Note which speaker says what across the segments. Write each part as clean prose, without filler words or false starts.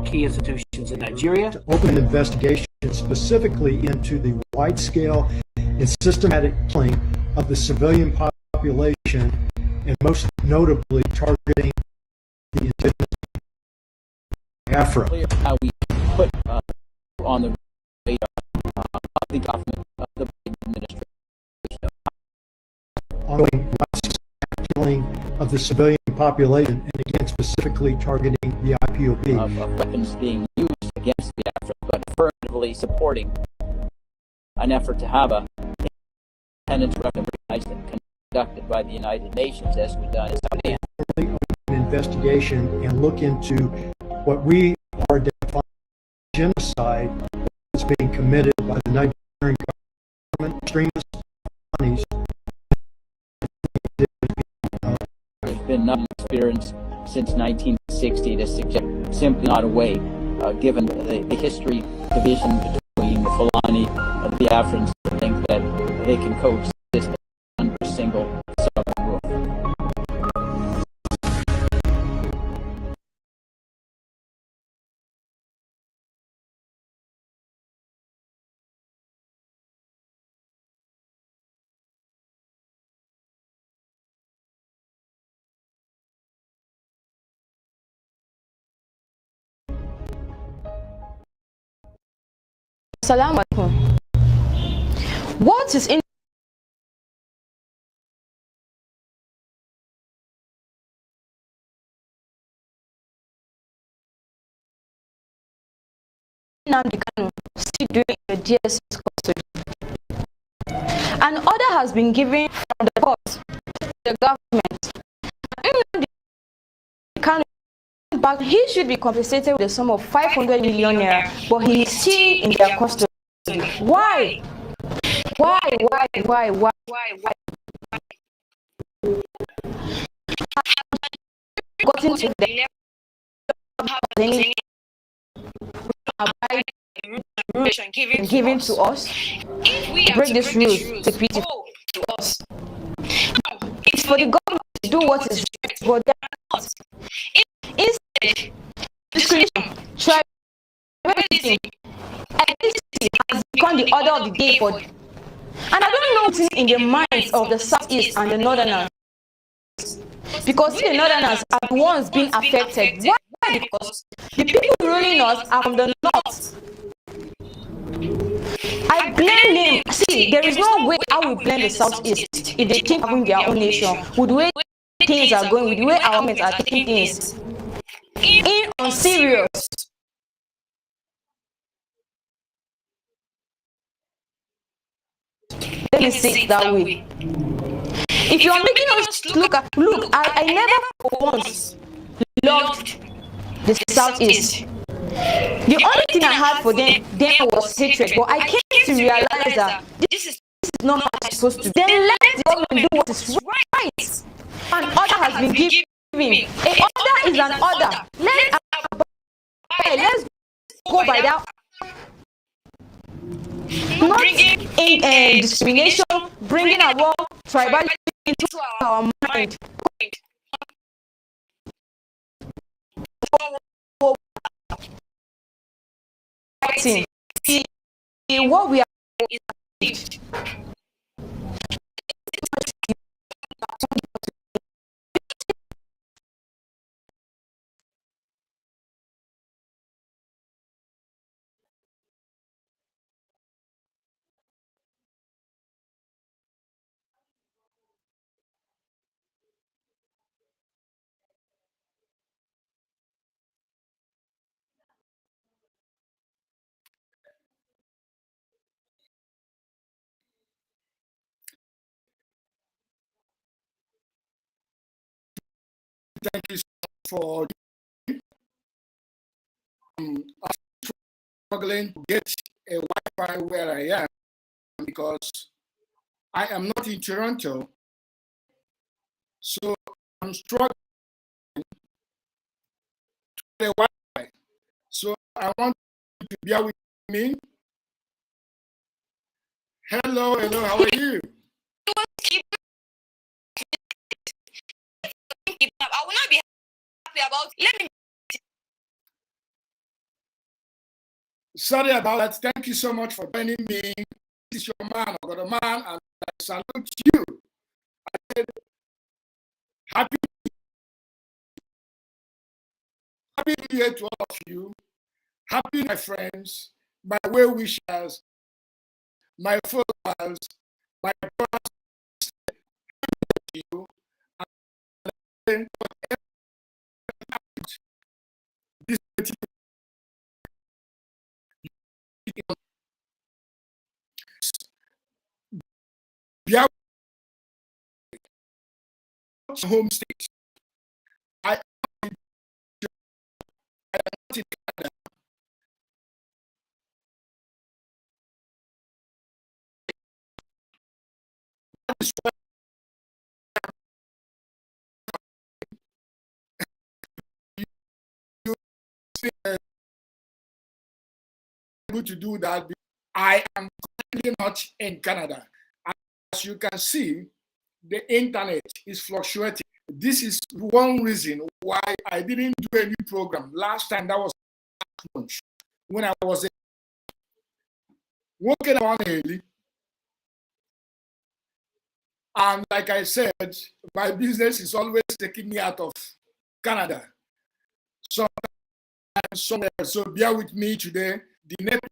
Speaker 1: Key institutions in Nigeria
Speaker 2: to open an investigation specifically into the wide-scale and systematic killing of the civilian population, and most notably targeting the indigenous Biafra.
Speaker 3: How we put on the radar of the government, of the administration,
Speaker 2: ongoing wide-scale killing of the civilian population, and again specifically targeting the IPOB.
Speaker 3: Of weapons being used against Biafra, but affirmatively supporting an effort to have a independence recognized and conducted by the United Nations, as we've done.
Speaker 2: An investigation and look into what we are identifying as genocide that's being committed by the Nigerian government, extremist companies.
Speaker 3: There's been no experience since 1960 to suggest simply not a way, given the history division between the Fulani and the Biafrans, to think that they can coexist under a single southern roof.
Speaker 4: Assalamu alaikum. What is in Nnamdi Kanu still doing the DSS custody? An order has been given from the court to the government. Nnamdi Kanu back, he should be compensated with a sum of 500 million naira, but he is still in their custody. Why? Why? Gotten to the level given to us. If we break this rule, to pity to us. It's for the government to do what is right, but they are not. Instead, discrimination, tribalism, ethnicity has become the order of the day for. And I don't know what's in the minds of the Southeast and the Northerners, because the Northerners are the ones being affected. Why? Because the people ruling us are from the North. I blame them. See, there is no way I will blame the Southeast if they think having their own nation, with the way things are going, with the way our governments are taking things in on serious. Let me say it that way. If you're making us look, I never for once loved the Southeast. The only thing I had for them was hatred, but I came to realize that this is not what I'm supposed to do. Then let the government do what is right. An order has been given. An order is an order. Let's go by that. Not in discrimination, bringing about tribalism into our mind. See, what we are
Speaker 5: Thank you for struggling to get a Wi-Fi where I am, because I am not in Toronto, so I'm struggling to get a Wi-Fi. So I want you to bear with me. Hello, how are you?
Speaker 4: I will not be happy about. Let me.
Speaker 5: Sorry about that. Thank you so much for joining me. This is your man. I've got a man, and I salute you. I said, happy New Year to all of you. Happy, my friends, my well wishers, my followers, my brothers, you. And this Biafra home state. I am not in Canada. That is why you able to do that. I am currently not in Canada. As you can see, the internet is fluctuating. This is one reason why I didn't do a new program. Last time, that was launch, when I was working on early. And like I said, my business is always taking me out of Canada. Somewhere. So bear with me today. The network.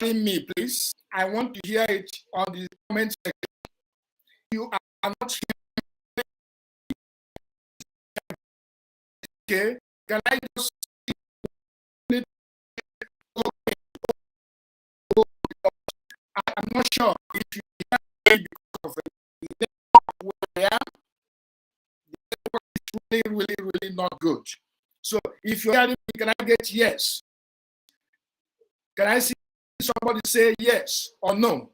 Speaker 5: Hearing me, please. I want to hear it on the comment section. You are not hearing me. Okay. Can I just I'm not sure if you hear me because of the network where I am. The network is really not good. So if you're hearing me, can I get yes? Can I see somebody say yes or no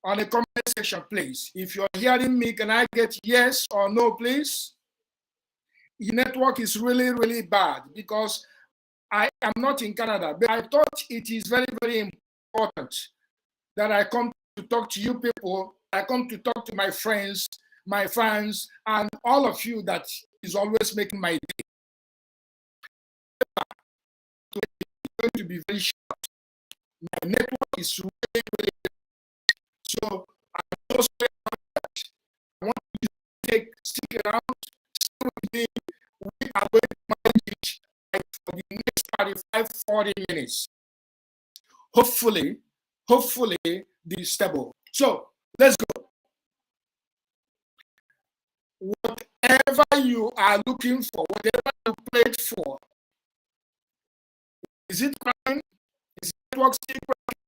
Speaker 5: on the comment section, please? If you're hearing me, can I get yes or no, please? The network is really bad because I am not in Canada, but I thought it is very important that I come to talk to you people I come to talk to my friends, my fans, and all of you that is always making my day. It's going to be very short. My network is really, really good. So I'm just I want you to stick around, stay with me. We are going to manage it for the next 35, 40 minutes. Hopefully, be stable. So let's go. Whatever you are looking for, whatever you prayed for, is it cracking? Is the network still cracking?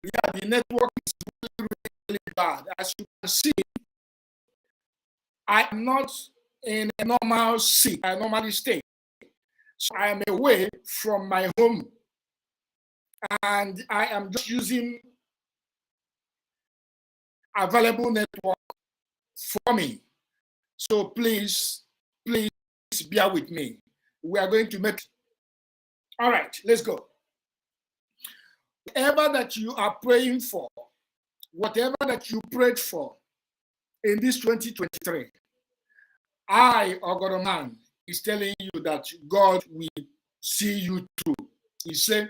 Speaker 5: Yeah, the network is really, really bad. As you can see, I am not in a normal seat, I normally stay. So I am away from my home and I am just using available network for me. So please bear with me. We are going to make it. All right, let's go. Whatever that you are praying for, whatever that you prayed for in this 2023, I, Ogoroman, is telling you that God will see you through. He said,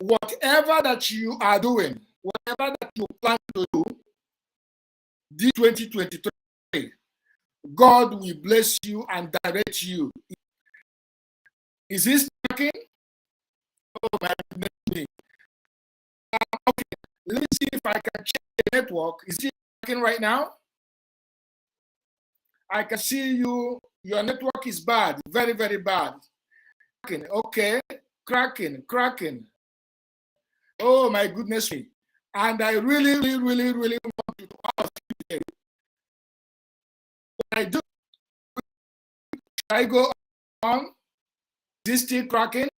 Speaker 5: whatever that you are doing, whatever that you plan to do, this 2023, God will bless you and direct you. Is this working? Oh my goodness. Okay, let's see if I can check the network. Is it working right now? I can see you. Your network is bad, very, very bad. Okay, cracking. Oh my goodness me. And I really want to all of you today. What I do, I go on. Is this still cracking?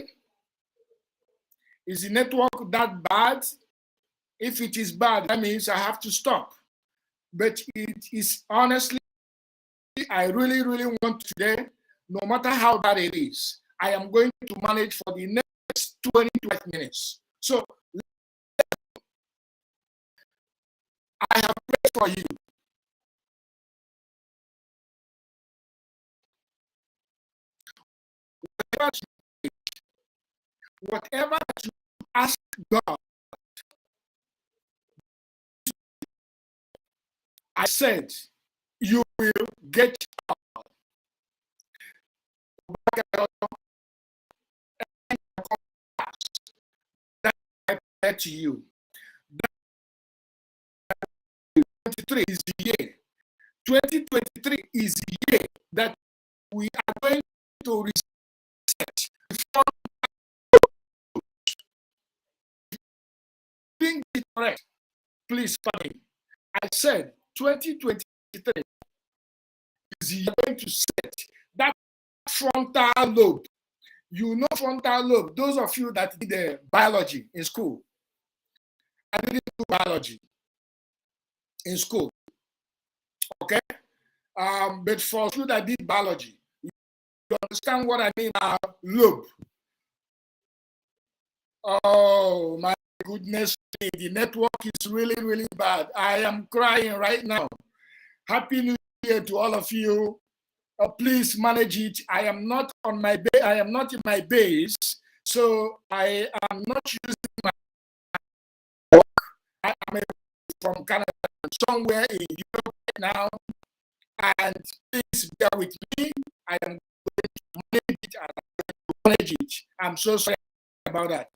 Speaker 5: Is the network that bad? If it is bad, that means I have to stop. But it is honestly, I really want today, no matter how bad it is, I am going to manage for the next 25 minutes. So I have prayed for you. Whatever you ask God, I said, you will get out. That I pray to you. 2023 is the year. 2023 is the year that we are going to reset. Think it correct. Please, pardon me. I said 2023 is going to set that frontal lobe. You know frontal lobe. Those of you that did the biology in school. I didn't do biology in school. Okay? But for you that did biology, you understand what I mean by lobe. Oh my goodness, the network is really bad. I am crying right now. Happy New Year to all of you. Please manage it. I am not on my base. I am not in my base, so I am not using my work. I am from Canada, somewhere in Europe right now, and please bear with me. I am going to manage it. I am going to manage it. I'm so sorry about that.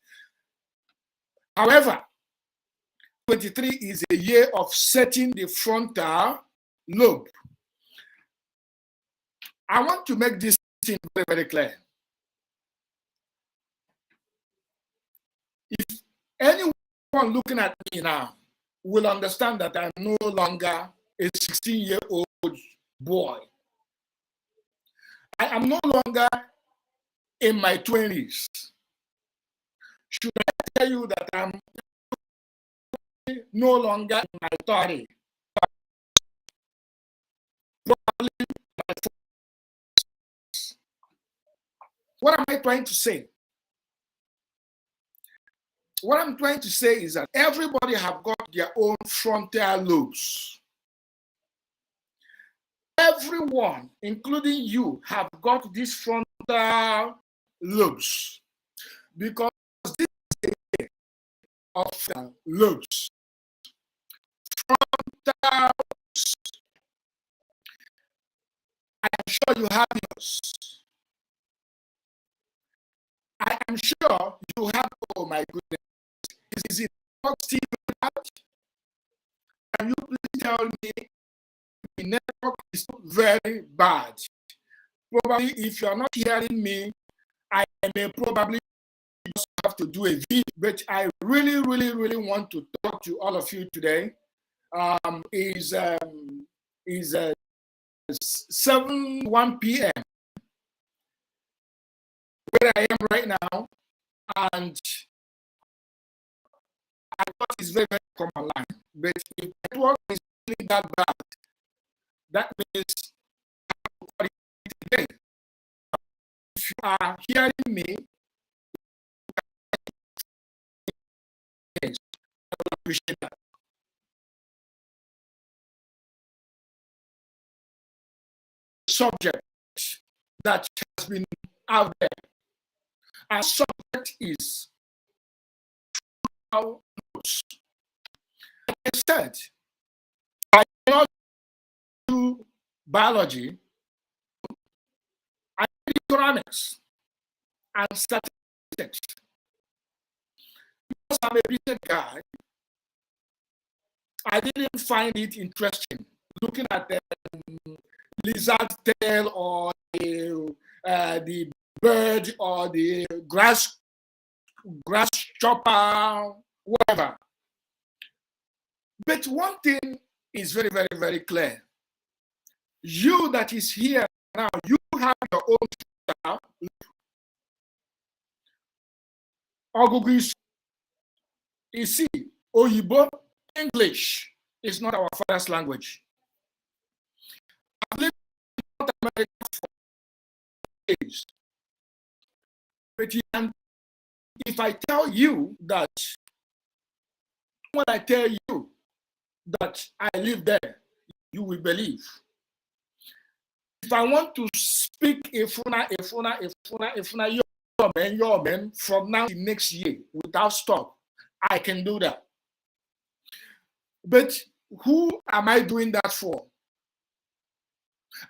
Speaker 5: However, 23 is a year of setting the frontal lobe. I want to make this thing very clear. If anyone looking at me now will understand that I'm no longer a 16-year-old boy. I am no longer in my 20s. Should I tell you that I'm no longer in my 30s? Probably my 40s. What am I trying to say? what I'm trying to say is that everybody have got their own frontal lobes. Everyone, including you, have got these frontal lobes because this is of lobes. Frontal lobes. I'm sure you have yours. I am sure you have, oh my goodness, is it not still bad? Can you please tell me the network is very bad? Probably if you are not hearing me, I may probably just have to do a video, but I really, really, really want to talk to all of you today. Is 7:01 p.m. where I am right now, and I thought it's very, very common line. But if network is really that bad, that means today. If you are hearing me, yes, I will appreciate that. Subject that has been out there. Our subject is how notes. Like I said, I cannot do biology, I did economics and statistics. Because I'm a business guy, I didn't find it interesting looking at the lizard tail or the bird or the grass chopper, whatever. But one thing is very, very, very clear. You that is here now, you have your own style. Ogugis, you see, Oyibo, English is not our first language. I've lived in North America for days. But if I tell you that, when I tell you that I live there, you will believe. If I want to speak Efuna, your man, from now to next year without stop, I can do that. But who am I doing that for?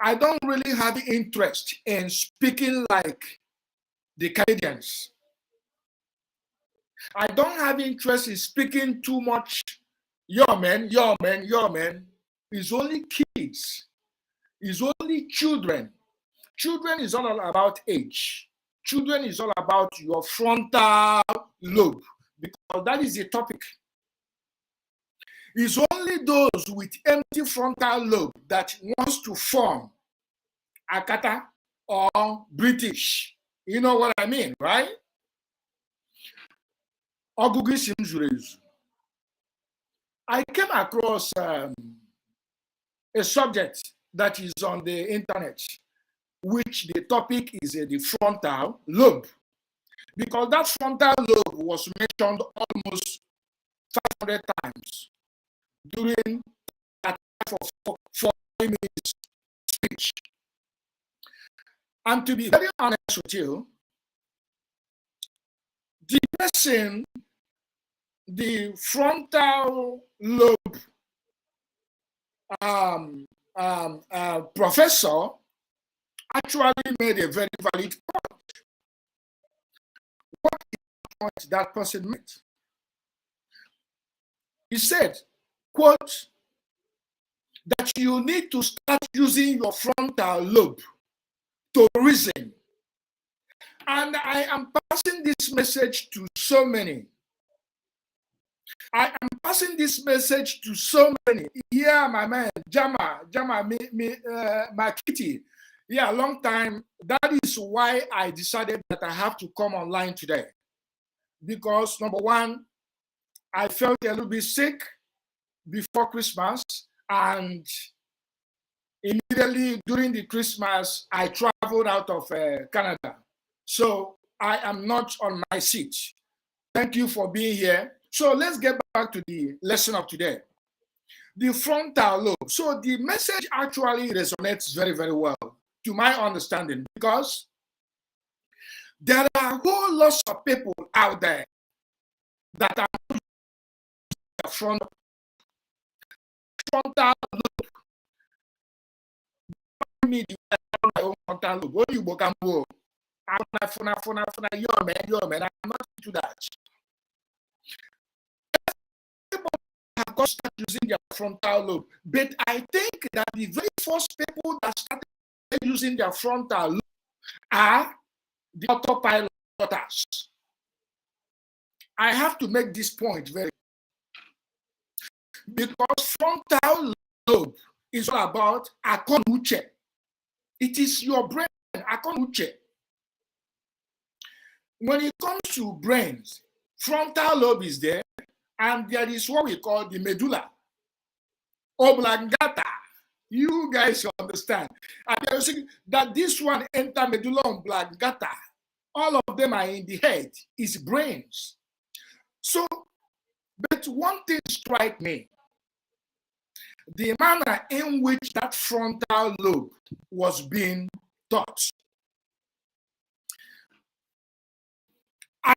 Speaker 5: I don't really have interest in speaking like the Canadians. I don't have interest in speaking too much. Your man. It's only kids. It's only children. Children is all about age. Children is all about your frontal lobe, because that is the topic. It's only those with empty frontal lobe that wants to form Akata or British. You know what I mean, right? I came across a subject that is on the internet, which the topic is the frontal lobe, because that frontal lobe was mentioned almost 500 times during that 4 minutes speech. And to be very honest with you, the person, the frontal lobe professor actually made a very valid point. What is the point that person made? He said, quote, that you need to start using your frontal lobe to reason. And I am passing this message to so many. I am passing this message to so many. Yeah, my man, Jama, my kitty. Yeah, long time. That is why I decided that I have to come online today. Because number one, I felt a little bit sick before Christmas, and immediately during the Christmas, I traveled out of Canada. So I am not on my seat. Thank you for being here. So let's get back to the lesson of today. The frontal lobe. So the message actually resonates very, very well to my understanding, because there are whole lots of people out there that are frontal lobe. Me my own frontal lobe. What you can do? I'm not into that. Have got to start using their frontal lobe, but I think that the very first people that started using their frontal lobe are the autopiloters. I have to make this point very, because frontal lobe is all about akonuche. It is your brain, akonuche. When it comes to brains, frontal lobe is there, and there is what we call the medulla oblongata. You guys understand. And you're saying that this one enter medulla oblongata. All of them are in the head, is brains. So, but one thing strikes me: the manner in which that frontal lobe was being taught.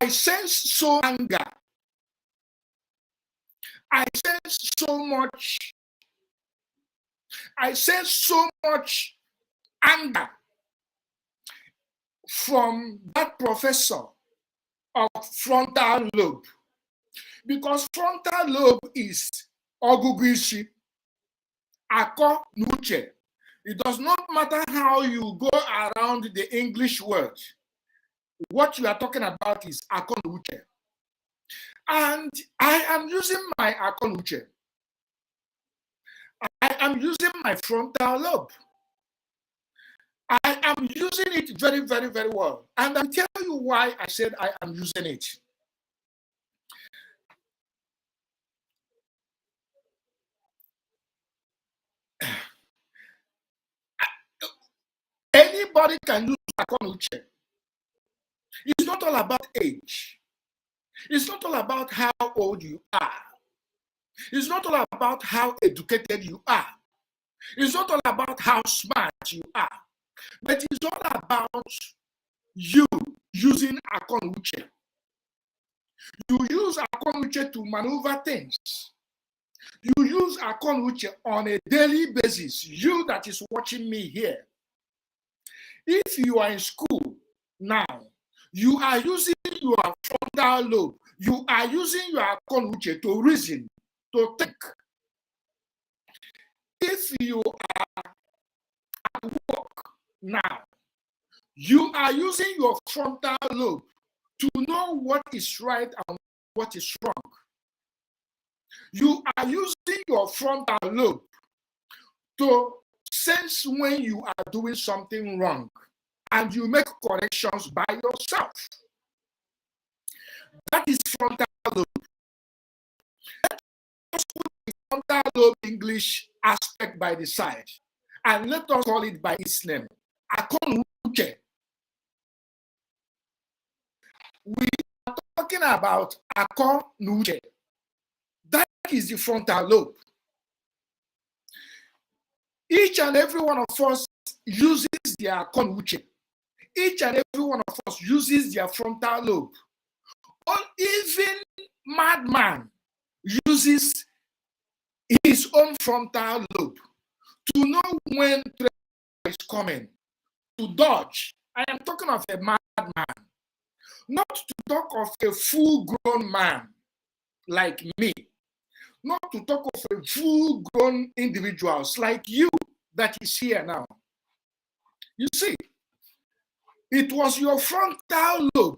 Speaker 5: I sense so anger. I sense so much anger from that professor of frontal lobe, because frontal lobe is oguguishi, ako nuche. It does not matter how you go around the English word. What you are talking about is ako nuche. And I am using my ako nuche. I am using my frontal lobe. I am using it very, very, very well. And I'll tell you why I said I am using it. Anybody can use akonuche. It's not all about age. It's not all about how old you are. It's not all about how educated you are. It's not all about how smart you are. But it's all about you using akonuche. You use akonuche to maneuver things. You use akonuche on a daily basis. You that is watching me here. If you are in school now, you are using your frontal lobe. You are using your akonuche to reason, to think. If you are at work now, you are using your frontal lobe to know what is right and what is wrong. You are using your frontal lobe to sense when you are doing something wrong, and you make corrections by yourself. That is frontal lobe. Let's put the frontal lobe English aspect by the side, and let us call it by its name. Akonuche. We are talking about akonuche. That is the frontal lobe. Each and every one of us uses their akonuche. Each and every one of us uses their frontal lobe. Or even madman uses his own frontal lobe to know when threat is coming, to dodge. I am talking of a madman, not to talk of a full-grown man like me, not to talk of a full-grown individuals like you that is here now. You see, it was your frontal lobe,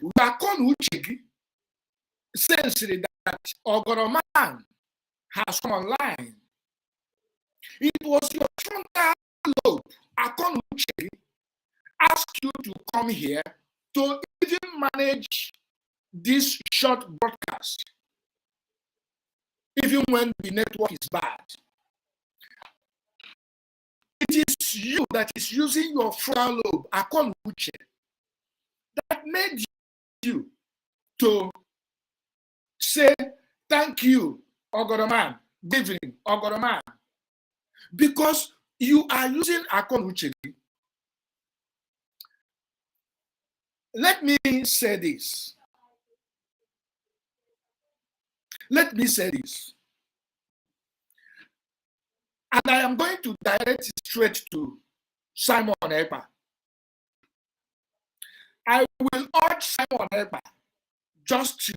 Speaker 5: sensing that Ogoroman has come online. It was your frontal lobe, Akonuche, asked you to come here to even manage this short broadcast, even when the network is bad. It is you that is using your frontal lobe, Akonuche, that made you to say thank you, Ogoroman, good evening, Ogoroman, because you are using Akonuche. Let me say this. Let me say this. And I am going to direct it straight to Simon Ekpa. I will urge Simon Ekpa just to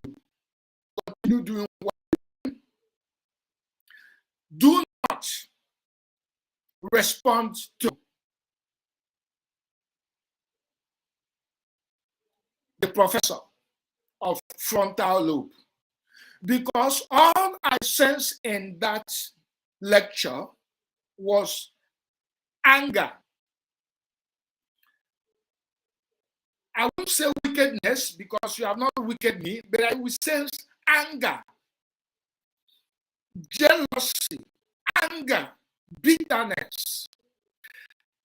Speaker 5: continue doing what do not respond to the professor of frontal lobe, because all I sense in that lecture was anger. I won't say wickedness because you have not wicked me, but I will sense anger, jealousy, anger, bitterness.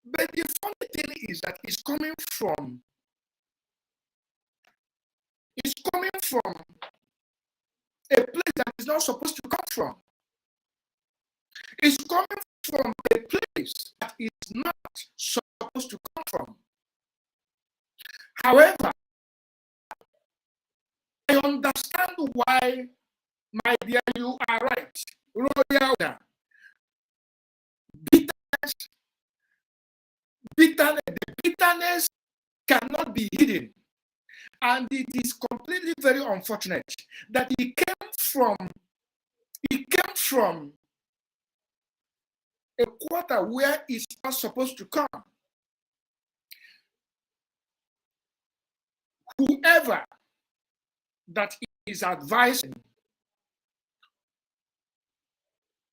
Speaker 5: But the funny thing is that it's coming from a place that is not supposed to come from. It's coming from a place that is not supposed to come from. However, I understand why, my dear, you are right. Royal bitterness cannot be hidden. And it is completely very unfortunate that it came from a quarter where it's not supposed to come. Whoever that is advising,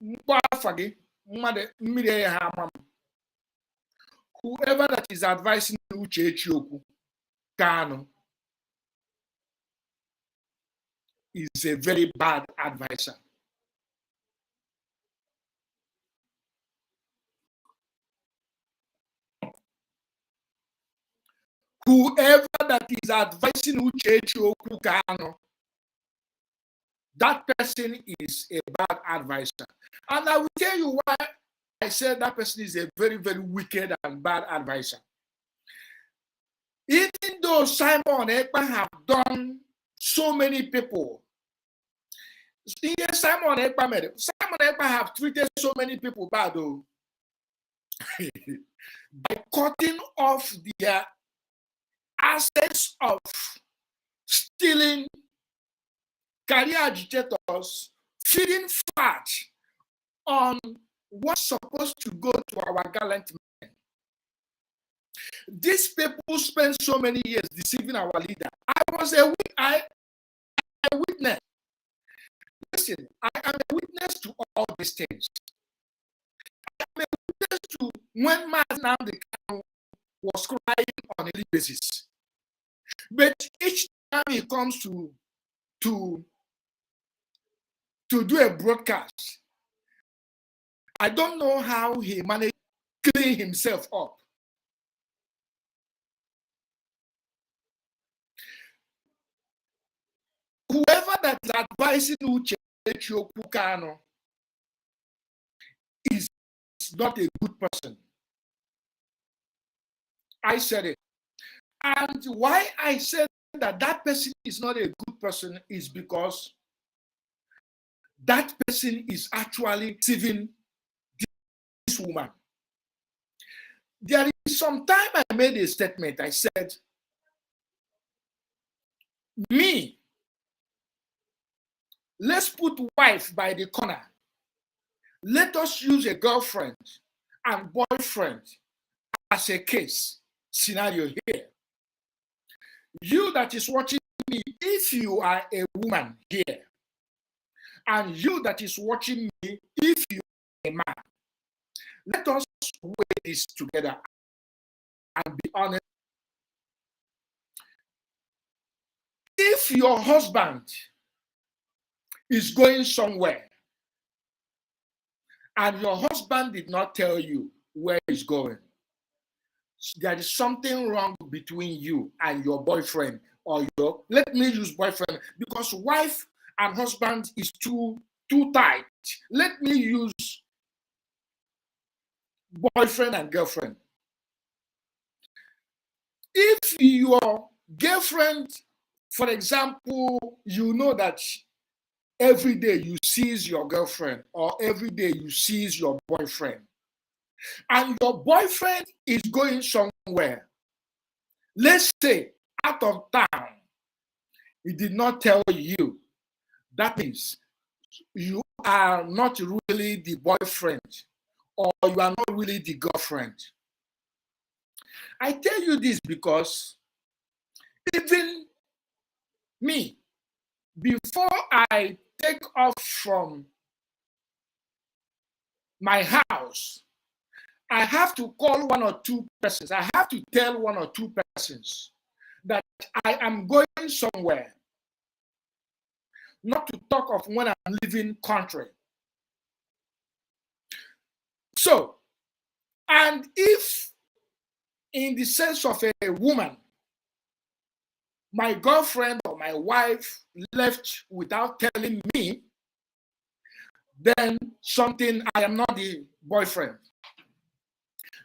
Speaker 5: whoever that is advising Uche Kanu is a very bad advisor. Whoever that is advising Uche Kanu, that person is a bad advisor. And I will tell you why I said that person is a very, very wicked and bad advisor. Even though Simon Ekpa have done so many people, Simon Ekpa have treated so many people bad though, by cutting off their assets of stealing career agitators, feeding fat on what's supposed to go to our gallant men. These people spent so many years deceiving our leader. I was a witness. Listen, I am a witness to all these things. I am a witness to when Nnamdi Kanu was crying on a daily basis. But each time he comes to do a broadcast, I don't know how he managed to clean himself up. Whoever that is advising Uche Kanu is not a good person. I said it. And why I said that that person is not a good person is because that person is actually deceiving this woman. There is some time I made a statement. I said, me, let's put wife by the corner. Let us use a girlfriend and boyfriend as a case scenario here. You that is watching me, if you are a woman here, and you that is watching me, if you are a man, let us weigh this together and be honest. If your husband is going somewhere and your husband did not tell you where he's going, there is something wrong between you and your boyfriend or let me use boyfriend, because wife and husband is too tight. Let me use boyfriend and girlfriend. If your girlfriend, for example, you know that every day you sees your girlfriend or every day you sees your boyfriend, and your boyfriend is going somewhere, let's say out of town, he did not tell you, that means you are not really the boyfriend or you are not really the girlfriend. I tell you this because even me, before I take off from my house, I have to call one or two persons. I have to tell one or two persons that I am going somewhere. Not to talk of when I'm leaving country. So, and if in the sense of a woman, my girlfriend or my wife left without telling me, then something, I am not the boyfriend.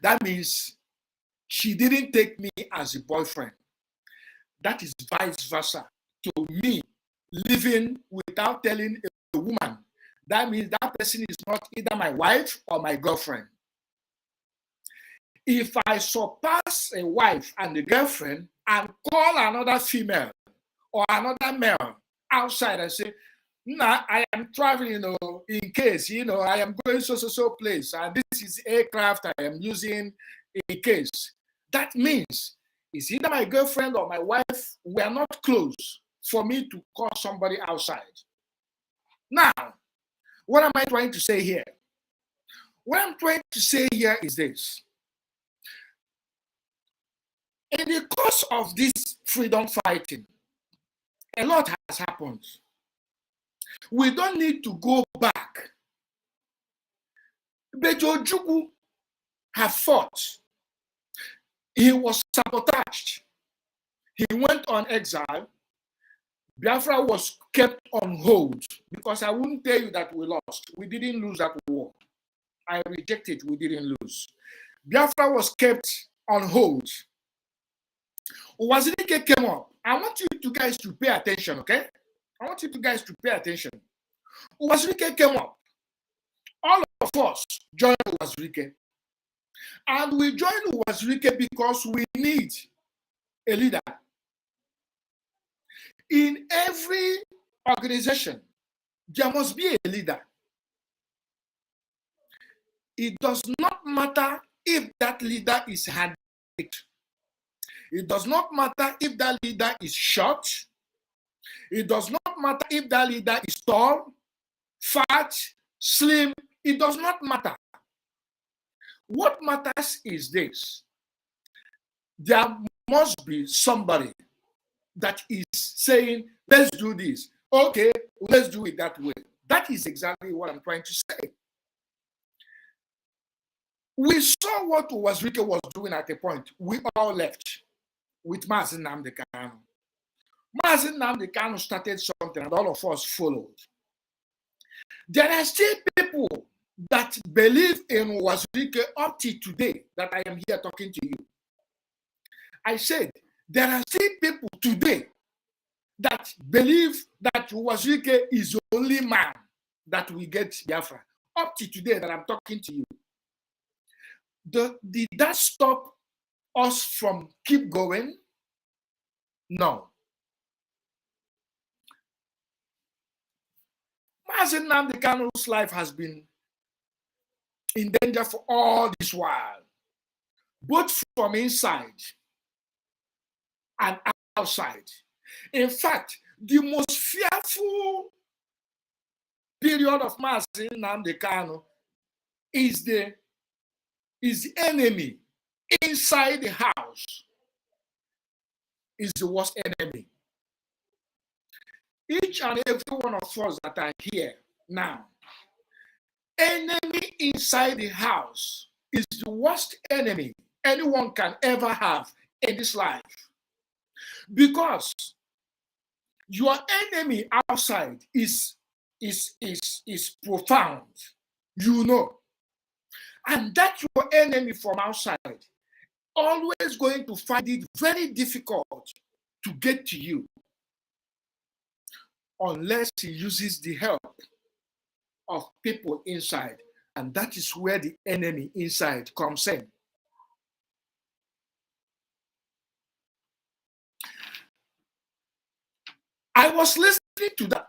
Speaker 5: That means she didn't take me as a boyfriend. That is vice versa. To me, living without telling a woman, that means that person is not either my wife or my girlfriend. If I surpass a wife and a girlfriend and call another female or another male outside and say, nah, I am traveling, in case, I am going so place, and this is aircraft I am using in case. That means it's either my girlfriend or my wife, we are not close for me to call somebody outside. Now, what am I trying to say here? What I'm trying to say here is this. In the course of this freedom fighting, a lot has happened. We don't need to go back. Bejo Ojukwu have fought. He was sabotaged. He went on exile. Biafra was kept on hold because I wouldn't tell you that we lost. We didn't lose that war. I reject it. We didn't lose. Biafra was kept on hold. Wazirike came up. I want you guys to pay attention, okay? I want you guys to pay attention. Wazirike came up. All of us joined Wazirike. And we joined Wazirike because we need a leader. In every organization, there must be a leader. It does not matter if that leader is handpicked. It does not matter if that leader is short. It does not matter if that leader is tall, fat, slim. It does not matter. What matters is this. There must be somebody that is saying, let's do this. Okay, let's do it that way. That is exactly what I'm trying to say. We saw what Wazirike was doing at a point. We all left with Mazi Nnamdi Kanu. Mazi Nnamdi Kanu started something and all of us followed. There are still people that believe in Wazirike up to today that I am here talking to you. I said, there are still people today that believe that Wazirike is the only man that will get Biafra. Up to today that I'm talking to you. Did that stop us from keep going? No. Mazi Nnamdi Kanu's life has been in danger for all this while, both from inside and outside. In fact, the most fearful period of Mazi Nnamdi Kanu is the enemy inside the house. Is the worst enemy. Each and every one of us that are here now, enemy inside the house is the worst enemy anyone can ever have in this life. Because Your enemy outside is profound, you know. And that your enemy from outside always going to find it very difficult to get to you unless he uses the help of people inside. And that is where the enemy inside comes in. I was listening to that.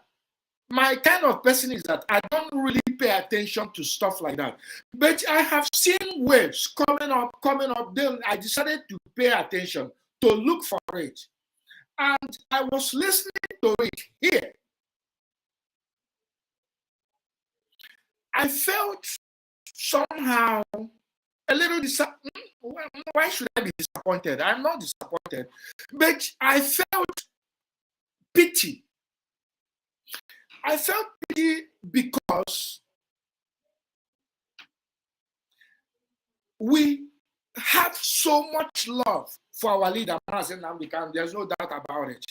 Speaker 5: My kind of person is that I don't really pay attention to stuff like that. But I have seen waves coming up. Then I decided to pay attention, to look for it. And I was listening to it here. I felt somehow a little disappointed. Why should I be disappointed? I'm not disappointed. But I felt pity. I felt pity because we have so much love for our leader, Mazen Nnamdi Kanu. There's no doubt about it.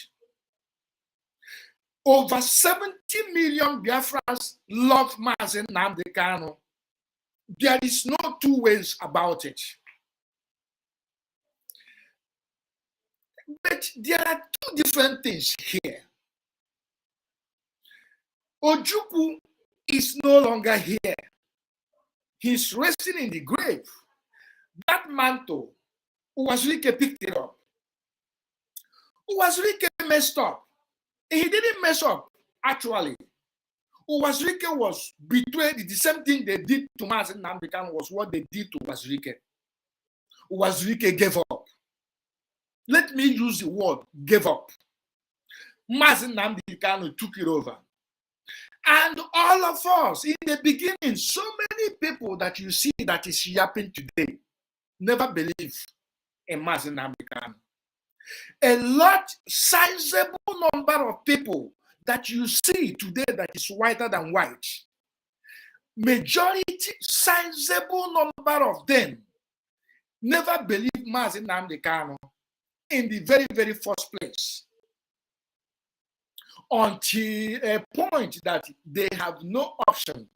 Speaker 5: Over 70 million Biafrans love Mazen Nnamdi Kanu. There is no two ways about it. But there are two different things here. Ojukwu is no longer here. He's resting in the grave. That mantle, Uwazurike picked it up. Uwazurike messed up. He didn't mess up, actually. Uwazurike was betrayed. The same thing they did to Mazen Nnamdi Kanu was what they did to Uwazurike. Uwazurike gave up. Let me use the word gave up. Mazen Nnamdi Kanu took it over. And all of us, in the beginning, so many people that you see that is yapping today never believe in Mazen Nnamdi Kanu. A lot, sizable number of people that you see today that is whiter than white, majority, sizable number of them never believe Mazen Nnamdi Kanu in the very, very first place, until a point that they have no option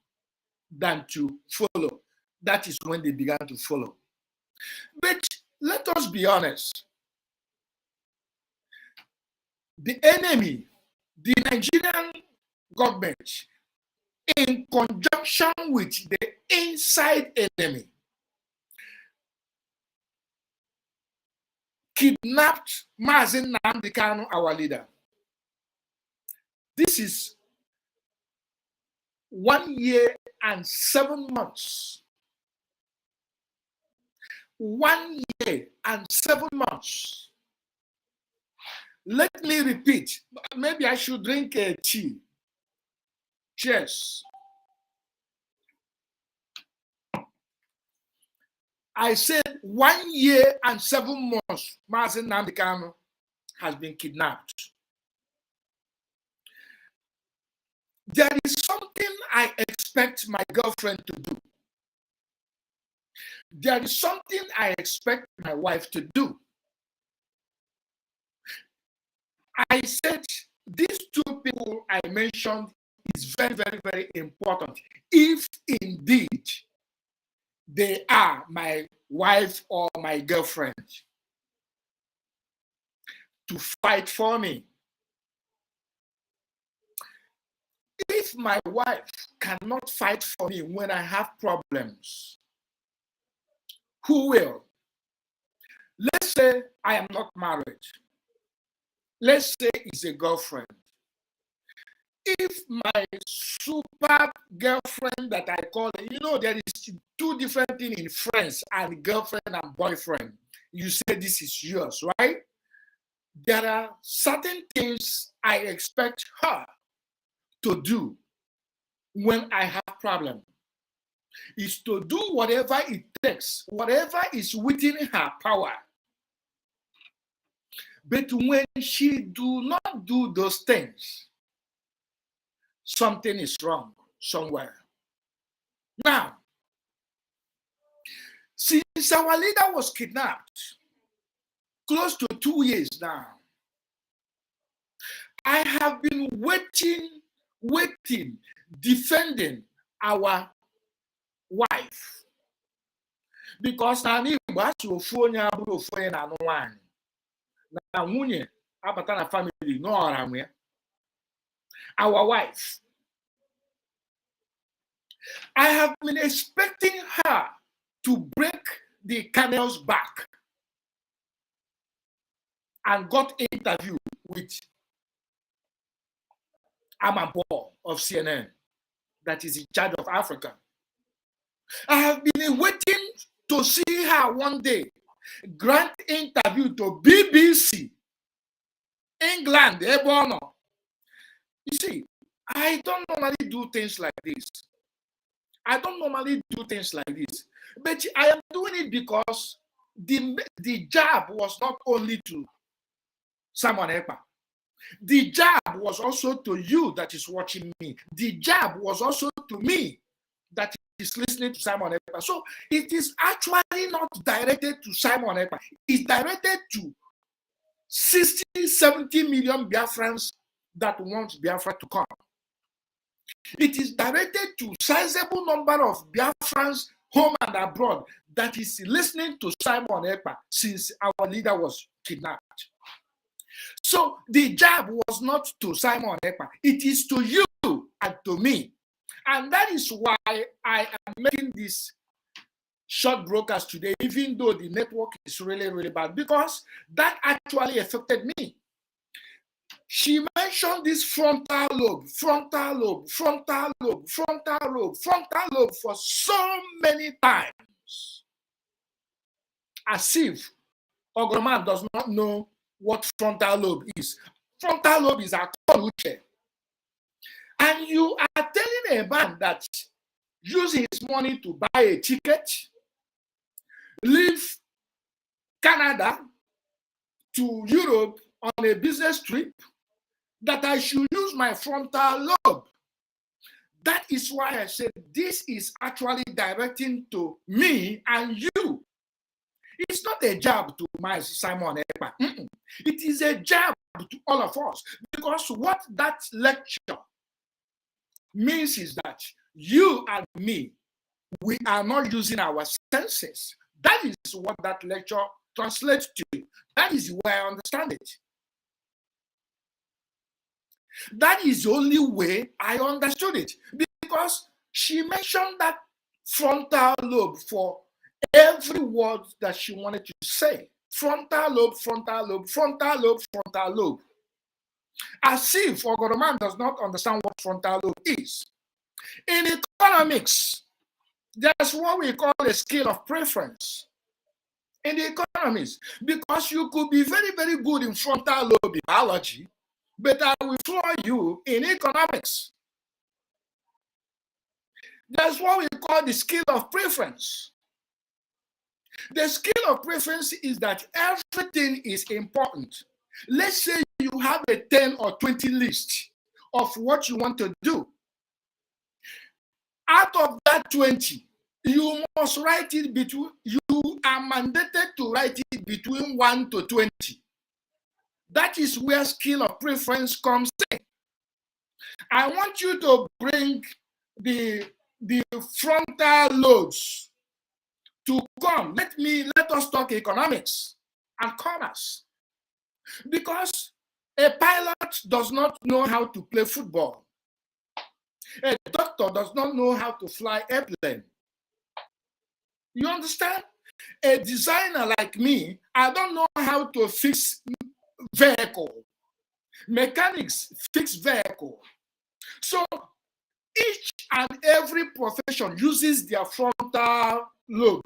Speaker 5: than to follow. That is when they began to follow. But let us be honest. The enemy, the Nigerian government, in conjunction with the inside enemy, kidnapped Mazen Nnamdi Kanu, our leader. This is 1 year and 7 months. 1 year and 7 months. Let me repeat. Maybe I should drink a tea. Cheers. I said 1 year and 7 months, Mazen Nnamdi Kanu has been kidnapped. There is something I expect my girlfriend to do. There is something I expect my wife to do. I said these two people I mentioned is very, very, very important. If indeed they are my wife or my girlfriend, to fight for me. If my wife cannot fight for me when I have problems, who will? Let's say I am not married. Let's say it's a girlfriend. If my super girlfriend that I call, there is two different things in friends and girlfriend and boyfriend. You say this is yours, right? There are certain things I expect her to do when I have problem. Is to do whatever it takes, whatever is within her power. But when she do not do those things, something is wrong somewhere. Now, since our leader was kidnapped, close to 2 years now, I have been waiting, defending our wife. Because na Igbo asị ofu onye abụrụ ofu onye na-anụ nwaanyị na nwunye abata na family n'ọra nwe ya. Our wife. I have been expecting her to break the camel's back and got an interview with Amabo of CNN that is in charge of Africa. I have been waiting to see her one day grant interview to BBC England. You see, I don't normally do things like this. But I am doing it because the jab was not only to Simon Ekpa. The jab was also to you that is watching me. The jab was also to me that is listening to Simon Ekpa. So it is actually not directed to Simon Ekpa. It's directed to 60, 70 million Biafrans that want Biafra to come. It is directed to sizable number of Biafrans home and abroad that is listening to Simon Ekpa since our leader was kidnapped. So the jab was not to Simon Ekpa. It is to you and to me. And that is why I am making this short broadcast today, even though the network is really, really bad, because that actually affected me. She mentioned this frontal lobe for so many times, as if Ogroman does not know what frontal lobe is. Frontal lobe is a uche. And you are telling a man that using his money to buy a ticket, leave Canada to Europe on a business trip, that I should use my frontal lobe. That is why I said this is actually directing to me and you. It's not a jab to my Simon Ekpa. It is a jab to all of us, because what that lecture means is that you and me, we are not using our senses. That is what that lecture translates to. That is where I understand it. That is the only way I understood it, because she mentioned that frontal lobe for every word that she wanted to say. Frontal lobe, frontal lobe, frontal lobe, frontal lobe. As if Ogoroman does not understand what frontal lobe is. In economics, there's what we call a scale of preference. In the economics, because you could be very, very good in frontal lobe biology, but I will floor you in economics. That's what we call the scale of preference. The scale of preference is that everything is important. Let's say you have a 10 or 20 list of what you want to do. Out of that 20, you must write it between, you are mandated to write it between 1 to 20. That is where scale of preference comes in. I want you to bring the frontal lobes to come. Let us talk economics and commerce. Because a pilot does not know how to play football. A doctor does not know how to fly airplane. You understand? A designer like me, I don't know how to fix vehicle. Mechanics fix vehicle. So each and every profession uses their frontal lobe.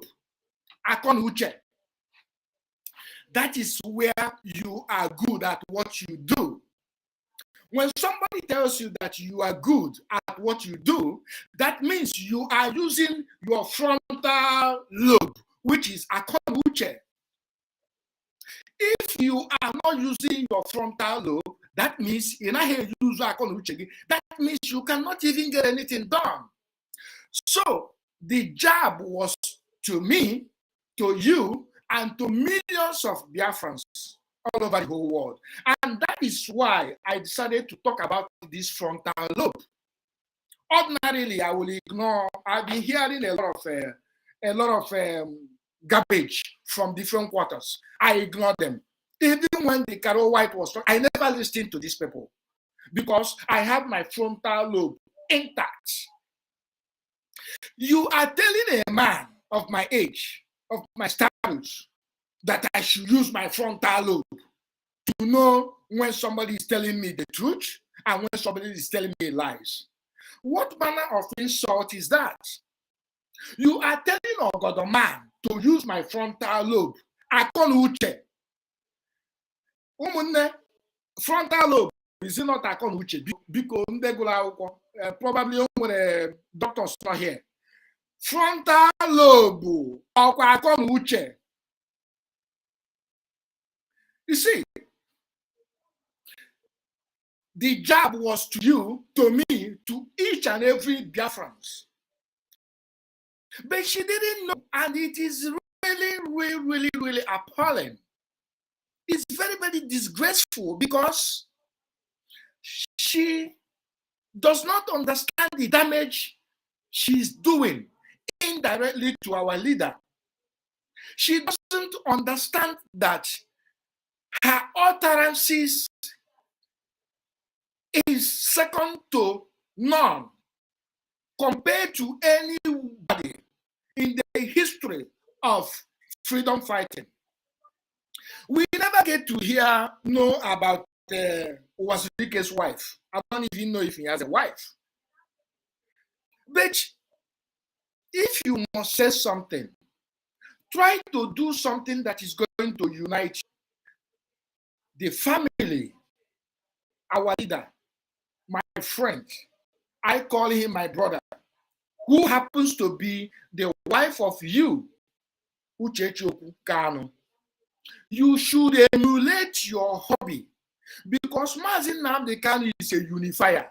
Speaker 5: That is where you are good at what you do. When somebody tells you that you are good at what you do, that means you are using your frontal lobe, which is akonuche. If you are not using your frontal lobe, that means that means you cannot even get anything done. So the job was to me, to you, and to millions of Biafrans all over the whole world. And that is why I decided to talk about this frontal lobe. Ordinarily, I will ignore. I've been hearing a lot of garbage from different quarters. I ignore them. Even when the Carol White was talking, I never listened to these people because I have my frontal lobe intact. You are telling a man of my age, of my status, that I should use my frontal lobe to know when somebody is telling me the truth and when somebody is telling me lies. What manner of insult is that? You are telling a man to use my frontal lobe. Akon uche. Frontal lobe is not akon uche because probably doctors not here. Frontal lobe or akon uche. You see, the job was to you, to me, to each and every Biafrans. But she didn't know, and it is really appalling. It's very disgraceful because she does not understand the damage she's doing indirectly to our leader. She doesn't understand that her utterances is second to none compared to anybody in the history of freedom fighting. We never get to know about Uwazurike's wife. I don't even know if he has a wife. But if you must say something, try to do something that is going to unite the family, our leader, my friend. I call him my brother, who happens to be the wife of you, Uchechi Kanu. You should emulate your hobby because Mazin Nnamdi Kanu is a unifier.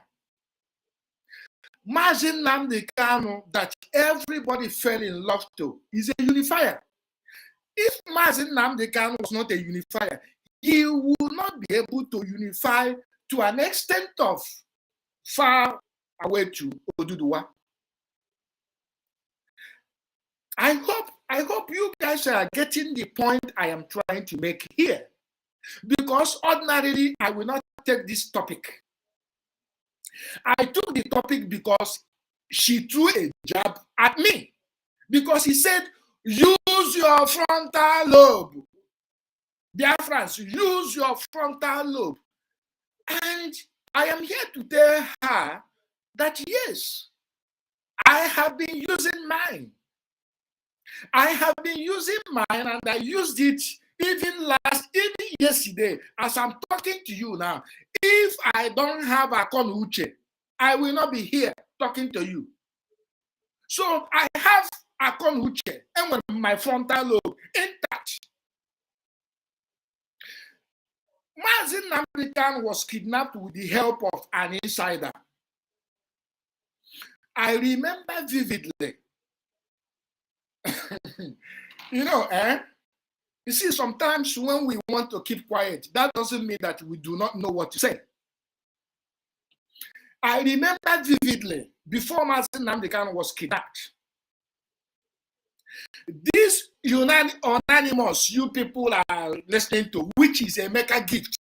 Speaker 5: Mazin Nnamdi Kanu that everybody fell in love to is a unifier. If Mazin Nnamdi Kanu was not a unifier, he would not be able to unify to an extent of far away to Oduduwa. I hope you guys are getting the point I am trying to make here. Because ordinarily, I will not take this topic. I took the topic because she threw a jab at me. Because he said, use your frontal lobe. Biafrans, use your frontal lobe. And I am here to tell her that yes, I have been using mine. I have been using mine and I used it even yesterday. As I'm talking to you now, if I don't have Akon Uche, I will not be here talking to you. So I have Akon Uche and with my frontal lobe intact. Mazin Nnamdi Kanu was kidnapped with the help of an insider. I remember vividly. You see, sometimes when we want to keep quiet, that doesn't mean that we do not know what to say. I remember vividly, before Mazin Nnamdi Kanu was kidnapped, this unanimous you people are listening to, which is a mega gift,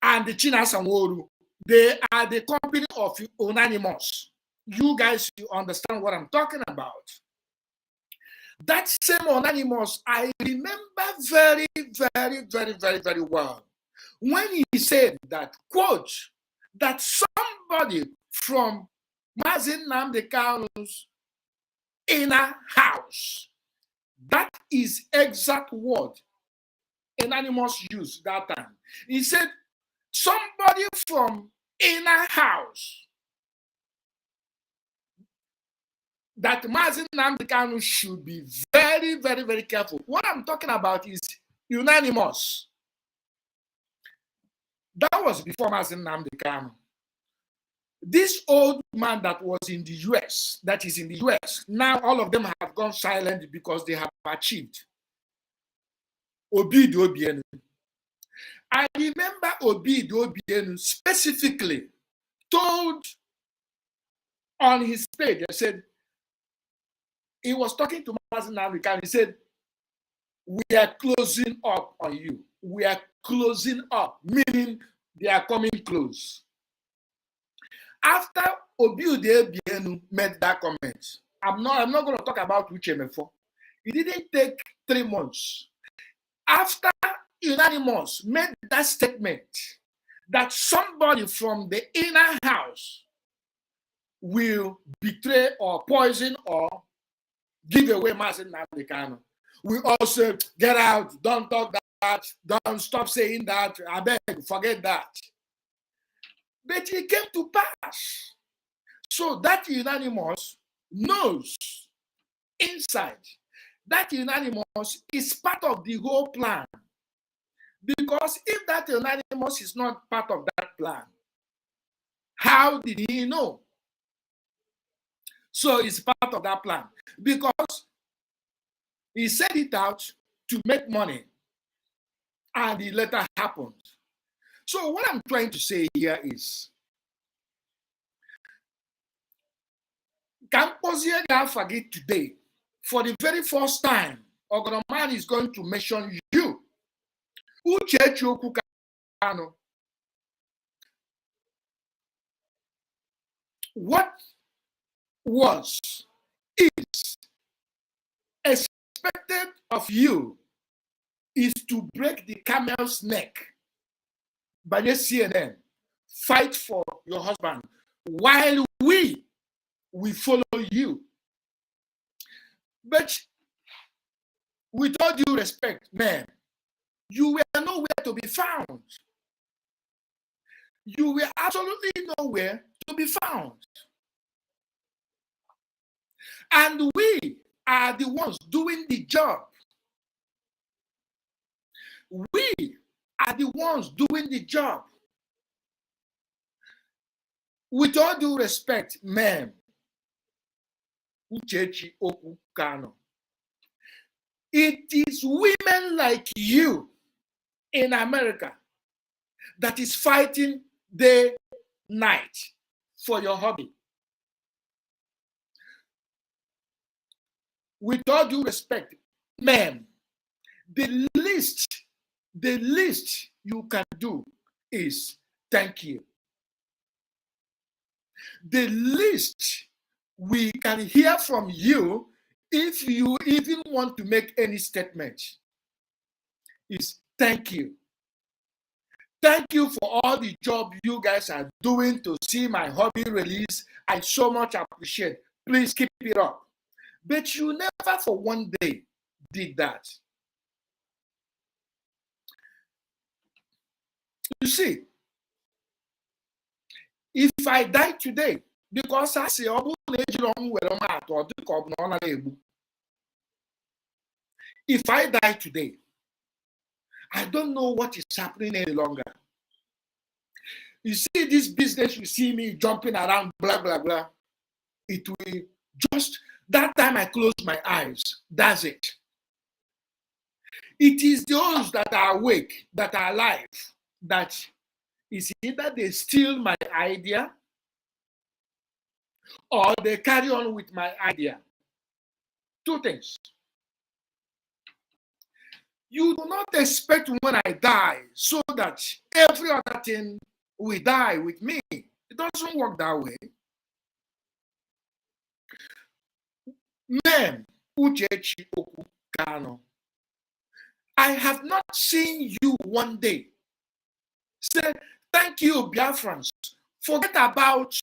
Speaker 5: and the Chinas and Woru, they are the company of unanimous. You guys, you understand what I'm talking about. That same unanimous, I remember very well when he said that, quote, that somebody from Mazin Nnamdi Kanu's inner house, that is exact word unanimous used that time. He said, somebody from inner house, that Mazin Nnamdi Kanu should be very careful. What I'm talking about is unanimous. That was before Mazin Nnamdi Kanu. This old man that was in the US, that is in the US, now all of them have gone silent because they have achieved. Obido Obienu. I remember Obi Obienu specifically told on his page, I said, he was talking to Mazen African, he said, we are closing up on you. We are closing up, meaning they are coming close. After Obi Obienu made that comment, I'm not going to talk about Uchemefo. It didn't take 3 months. After Unanimous made that statement that somebody from the inner house will betray or poison or give away Mazen Namdekano, we all say, get out, don't talk that, don't stop saying that, I beg, forget that. But it came to pass. So that Unanimous knows inside that Unanimous is part of the whole plan. Because if that Unanimous is not part of that plan, how did he know? So it's part of that plan. Because he said it out to make money. And it later happened. So what I'm trying to say here is, Kampozie forget today, for the very first time, Ogonoman is going to mention you. Uchechi Okukano. What was, is expected of you is to break the camel's neck by the CNN, fight for your husband, while we follow you. But with all due respect, man, you were nowhere to be found. You were absolutely nowhere to be found. And we are the ones doing the job. We are the ones doing the job. With all due respect, ma'am, Uchechi Okukano, it is women like you in America that is fighting day, night for your hobby. With all due respect, ma'am, the least you can do is thank you. The least we can hear from you, if you even want to make any statement, is thank you. Thank you for all the job you guys are doing to see my hobby release. I so much appreciate. Please keep it up. But you never for one day did that. You see, if I die today, because I say, if I die today, I don't know what is happening any longer. You see this business, you see me jumping around, blah, blah, blah. It will just, that time I close my eyes, that's it. It is those that are awake, that are alive, that is either they steal my idea or they carry on with my idea. Two things. You do not expect when I die so that every other thing will die with me. It doesn't work that way. Men, Uchechi Okukano, I have not seen you one day say, thank you, Biafrans. Forget about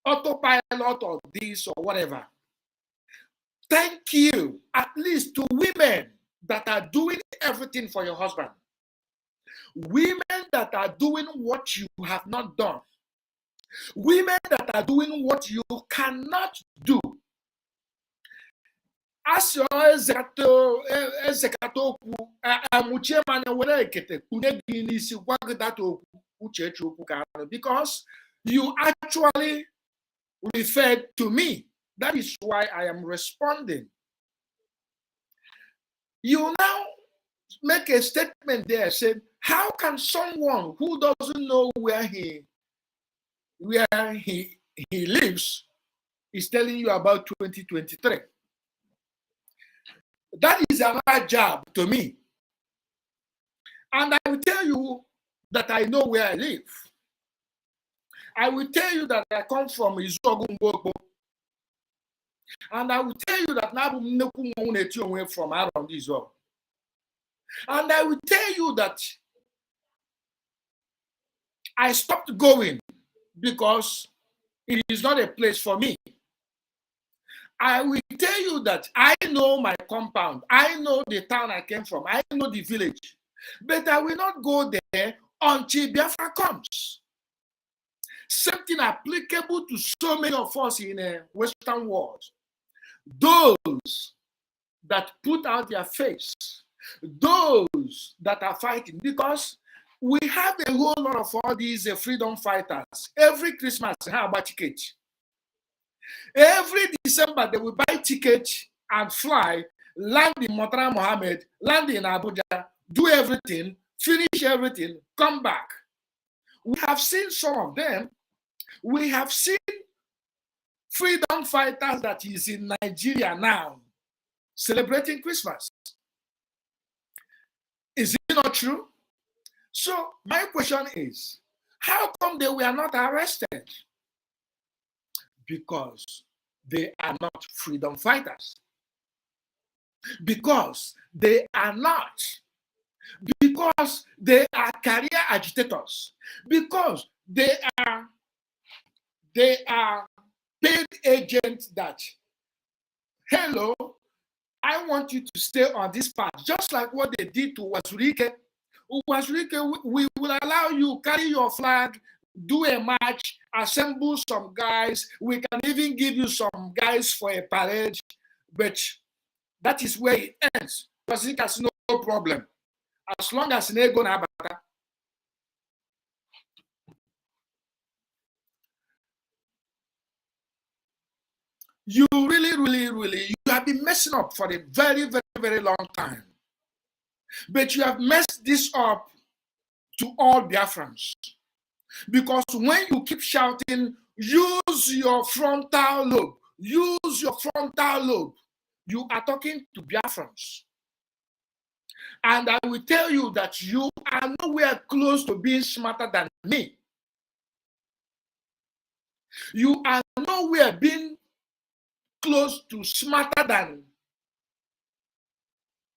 Speaker 5: autopilot or this or whatever. Thank you, at least to women that are doing everything for your husband. Women that are doing what you have not done. Women that are doing what you cannot do. As your ezekato amuche mana were ekete kunye ginisi wagdato uchechi okukano, because you actually referred to me. That is why I am responding. You now make a statement there, said, how can someone who doesn't know where he lives is telling you about 2023? That is another jab to me. And I will tell you that I know where I live. I will tell you that I come from Izuogungbogbo. And I will tell you that Nabu from around Israel. And I will tell you that I stopped going because it is not a place for me. I will tell you that I know my compound. I know the town I came from. I know the village. But I will not go there until Biafra comes. Something applicable to so many of us in the Western world. Those that put out their face, those that are fighting, because we have a whole lot of all these freedom fighters. Every Christmas, how about ticket? Every December, they will buy tickets and fly, land in Montana Mohammed, land in Abuja, do everything, finish everything, come back. We have seen some of them. We have seen freedom fighters that is in Nigeria now celebrating Christmas. Is it not true? So my question is, how come they were not arrested? Because they are not freedom fighters. Because they are not. Because they are career agitators. Because they are paid agents that, hello, I want you to stay on this path, just like what they did to Wazurike. Wazurike, we will allow you carry your flag, do a march, assemble some guys. We can even give you some guys for a parade, but that is where it ends. Wazurike has no problem. As long as they go na bata. You really, you have been messing up for a very long time. But you have messed this up to all Biafrans. Because when you keep shouting, use your frontal lobe, use your frontal lobe, you are talking to Biafrans. And I will tell you that you are nowhere close to being smarter than me. You are nowhere being close to smarter than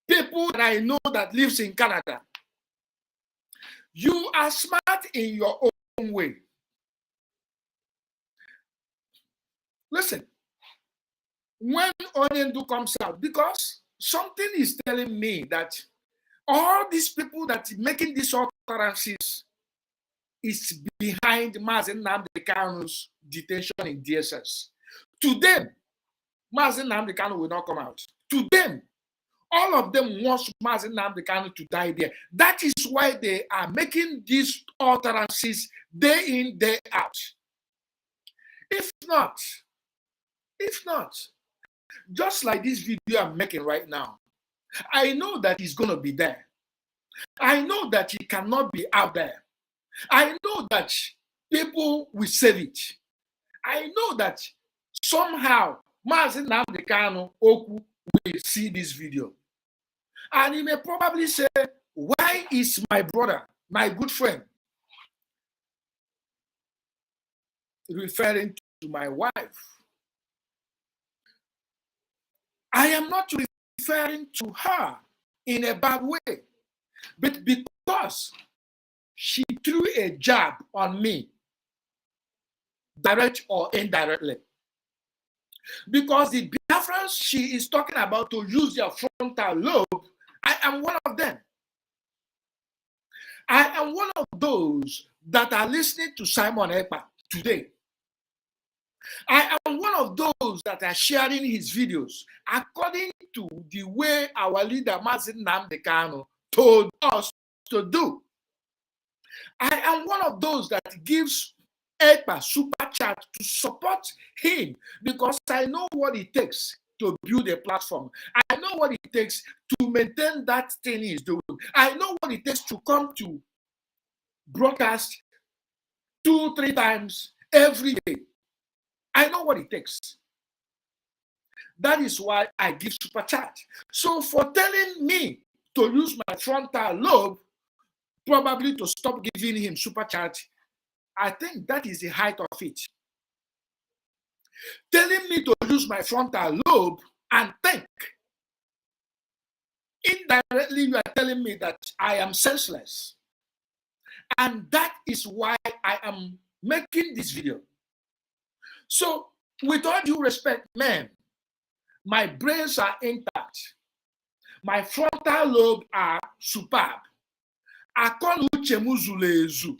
Speaker 5: people that I know that lives in Canada. You are smart in your own way. Listen, when Onyendu comes out, because something is telling me that all these people that are making these utterances is behind Mazen Nnamdi Kanu's detention in DSS. To them, Mazen Nnamdi Kanu will not come out. To them, all of them want Mazen Nnamdi Kanu to die there. That is why they are making these utterances day in, day out. If not, just like this video I'm making right now, I know that he's going to be there. I know that he cannot be out there. I know that people will save it. I know that somehow Mazen Nnamdi Kanu Oku will see this video. And he may probably say, why is my brother, my good friend, referring to my wife? I am not referring to her in a bad way, but because she threw a jab on me, direct or indirectly. Because the Biafrans she is talking about to use their frontal lobe, I am one of them. I am one of those that are listening to Simon Ekpa today. I am one of those that are sharing his videos according to the way our leader Mazen Nnamdi Kanu told us to do. I am one of those that gives Ekpa super chat to support him because I know what it takes to build a platform. I know what it takes to maintain that thing he's doing. I know what it takes to come to broadcast 2-3 times every day. I know what it takes. That is why I give super chat. So for telling me to use my frontal lobe, probably to stop giving him super chat, I think that is the height of it. Telling me to use my frontal lobe and think, indirectly you are telling me that I am senseless. And that is why I am making this video. So with all due respect, man, my brains are intact. My frontal lobe are superb. Akon uche m zuru ezu.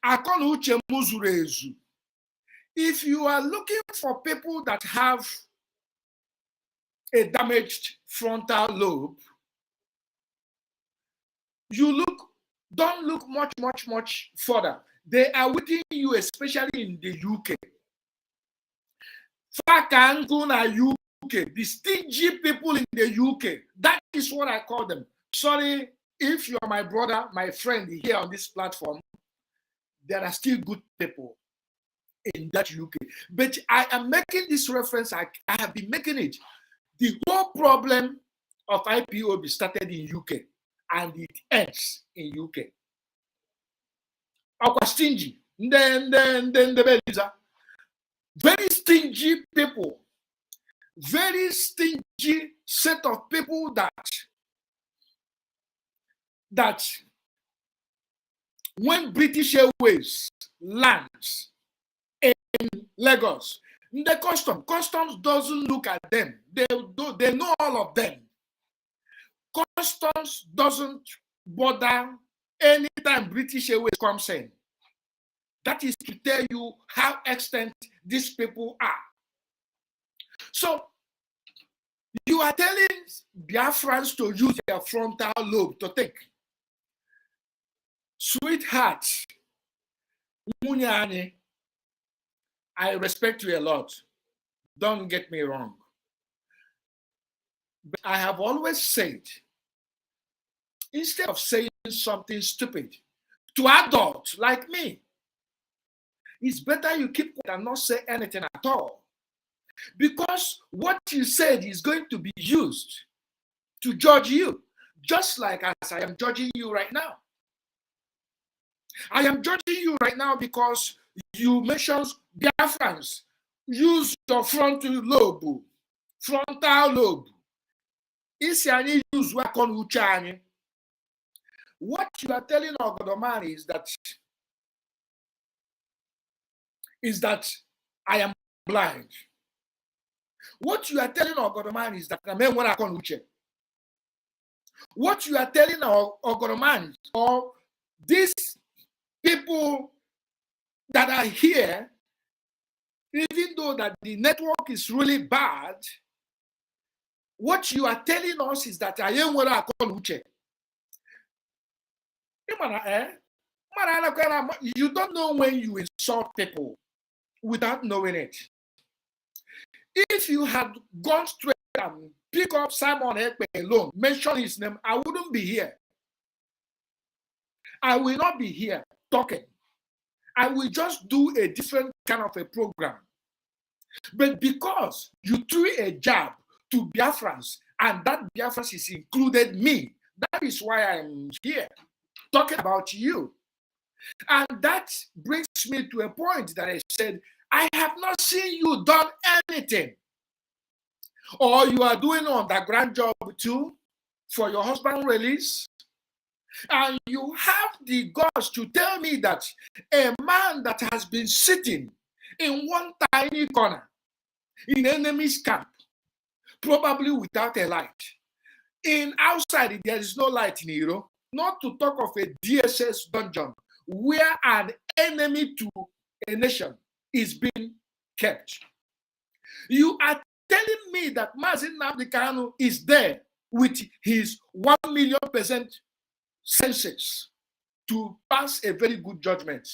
Speaker 5: Akon uche m zuru ezu. If you are looking for people that have a damaged frontal lobe, don't look much further. They are within you, especially in the UK. UK, the stingy people in the UK. That is what I call them. Sorry if you're my brother, my friend here on this platform. There are still good people in that UK. But I am making this reference, I have been making it. The whole problem of IPOB started in UK and it ends in UK. Aqua stingy. Very stingy people. Very stingy set of people that when British Airways lands in Lagos, the customs doesn't look at them. They know all of them. Customs doesn't bother anytime British Airways comes in. That is to tell you how extent these people are. So you are telling Biafrans to use their frontal lobe to think. Sweetheart, Munyani, I respect you a lot. Don't get me wrong. But I have always said, instead of saying something stupid to adults like me, it's better you keep quiet and not say anything at all. Because what you said is going to be used to judge you, just like as I am judging you right now. I am judging you right now because you mentioned Biafrans. Use your frontal lobe. Frontal lobe. What you are telling Ogodomani is that I am blind. What you are telling Ogodomani is that I am uche. What you are telling Ogodomani or these people that are here, even though that the network is really bad, what you are telling us is that I am what I call uche. You don't know when you insult people without knowing it. If you had gone straight and pick up Simon Ekpe alone, mention his name, I wouldn't be here. I will not be here talking. I will just do a different kind of a program. But because you threw a jab to Biafrans, and that Biafrans is included me, that is why I'm here talking about you. And that brings me to a point that I said, I have not seen you done anything. Or you are doing underground job too for your husband release. And you have the guts to tell me that a man that has been sitting in one tiny corner in enemy's camp, probably without a light. In outside, there is no light in Europe, not to talk of a DSS dungeon where an enemy to a nation is being kept. You are telling me that Mazin Nnamdi Kanu is there with his 1,000,000% senses to pass a very good judgment.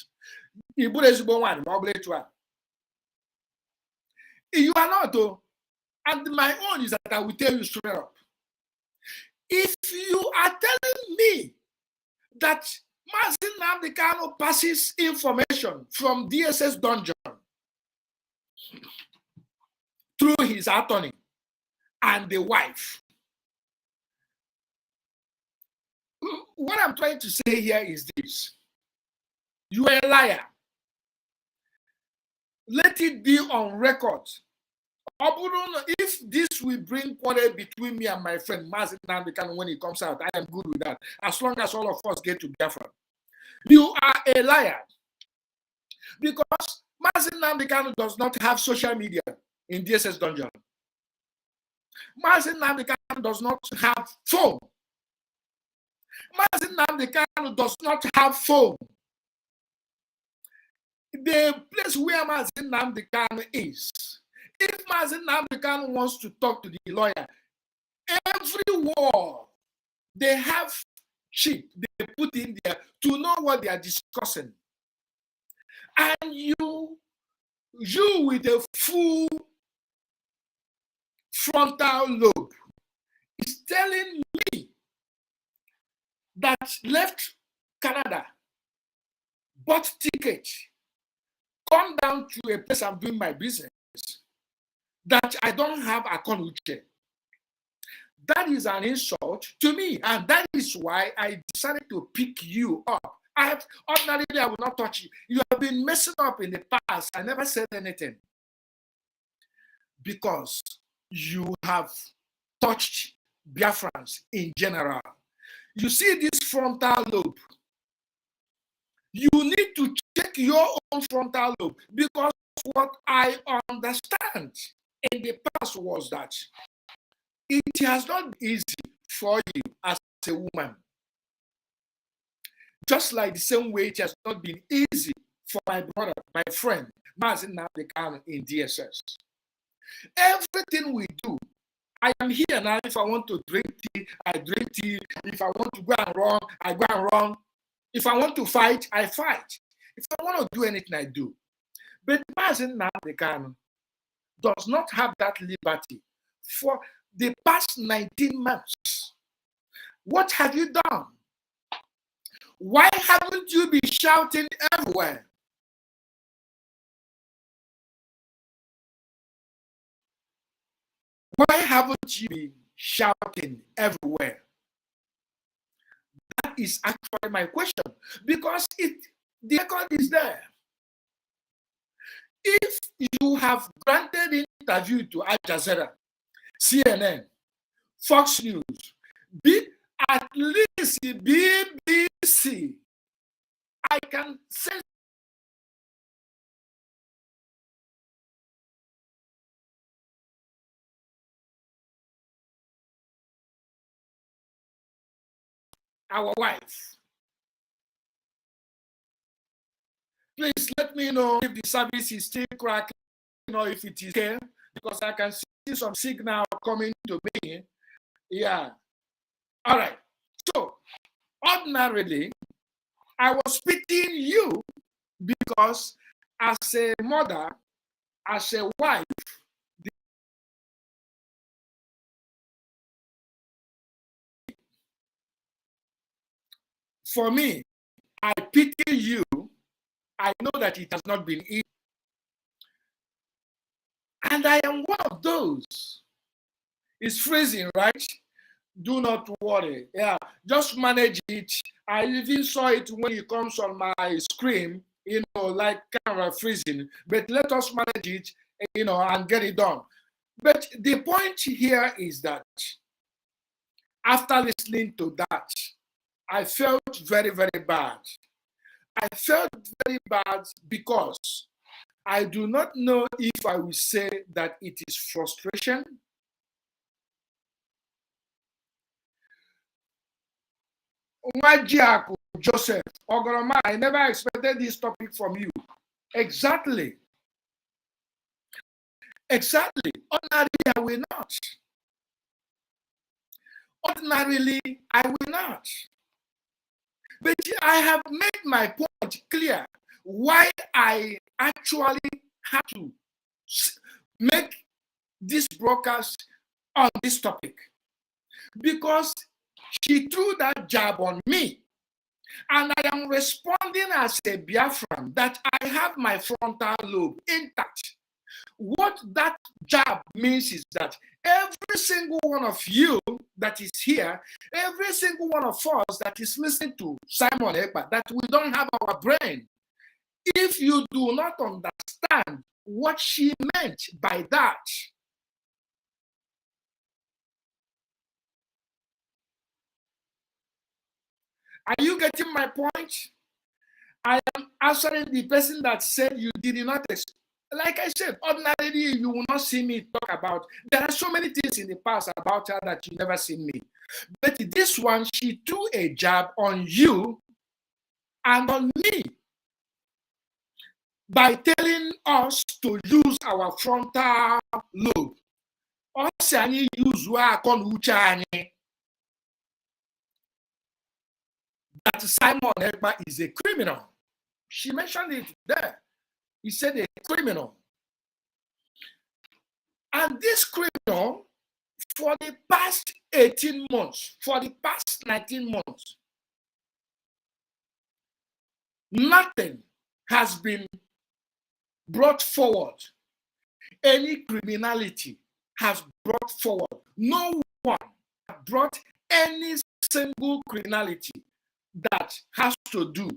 Speaker 5: You are not, though. And my own is that I will tell you straight up. If you are telling me that Mazin Nnamdi Kanu passes information from DSS dungeon through his attorney and the wife, what I'm trying to say here is this. You are a liar. Let it be on record. If this will bring quarrel between me and my friend Mazin Nnamdi Kanu when it comes out, I am good with that. As long as all of us get to Biafra. You are a liar. Because Mazin Nnamdi Kanu does not have social media in DSS dungeon. Mazin Nnamdi Kanu does not have phone. Mazin Nnamdi Kanu does not have phone. The place where Mazin Nnamdi Kanu is, if Mazin Nnamdi Kanu wants to talk to the lawyer, every wall they have chip they put in there to know what they are discussing. And you with a full frontal lobe is telling me that left Canada, bought ticket, come down to a place I'm doing my business, that I don't have a conduct. That is an insult to me, and that is why I decided to pick you up. Ordinarily, I will not touch you. You have been messing up in the past. I never said anything because you have touched Biafrans in general. You see this frontal lobe. You need to check your own frontal lobe, because what I understand in the past was that it has not been easy for you as a woman. Just like the same way it has not been easy for my brother, my friend, Mazin Nnamdi Kanu in DSS. Everything we do, I am here now. If I want to drink tea, I drink tea. If I want to go and run, I go and run. If I want to fight, I fight. If I want to do anything, I do. But Mazin Nnamdi Kanu does not have that liberty for the past 19 months. What have you done? Why haven't you been shouting everywhere? Why haven't you been shouting everywhere? That is actually my question, because the record is there. If you have granted interview to Al Jazeera, CNN, Fox News, at least BBC, I can say our wife. Please let me know if the service is still cracking or if it is here, because I can see some signal coming to me. Yeah. All right. So, ordinarily, I was pitying you because as a mother, as a wife, for me, I pity you. I know that it has not been easy. And I am one of those. It's freezing, right? Do not worry. Yeah, just manage it. I even saw it when it comes on my screen, like camera freezing. But let us manage it, and get it done. But the point here is that after listening to that, I felt very, very bad. I felt very bad because I do not know if I will say that it is frustration. Joseph, Ogoroma, I never expected this topic from you. Exactly. Ordinarily, I will not. Ordinarily, I will not. But I have made my point clear why I actually had to make this broadcast on this topic because she threw that jab on me. And I am responding as a Biafran that I have my frontal lobe intact. What that jab means is that every single one of you that is here, every single one of us that is listening to Simon Ekpa, that we don't have our brain, if you do not understand what she meant by that, are you getting my point? I am answering the person that said you did not. Like I said, ordinarily you will not see me talk about. There are so many things in the past about her that you never seen me. But this one, she threw a jab on you and on me by telling us to use our frontal lobe. Also, anyị use akọ na uche anyị. That Simon Ekpa is a criminal. She mentioned it there. He said a criminal. And this criminal, for the past 18 months, for the past 19 months, nothing has been brought forward. Any criminality has brought forward. No one brought any single criminality that has to do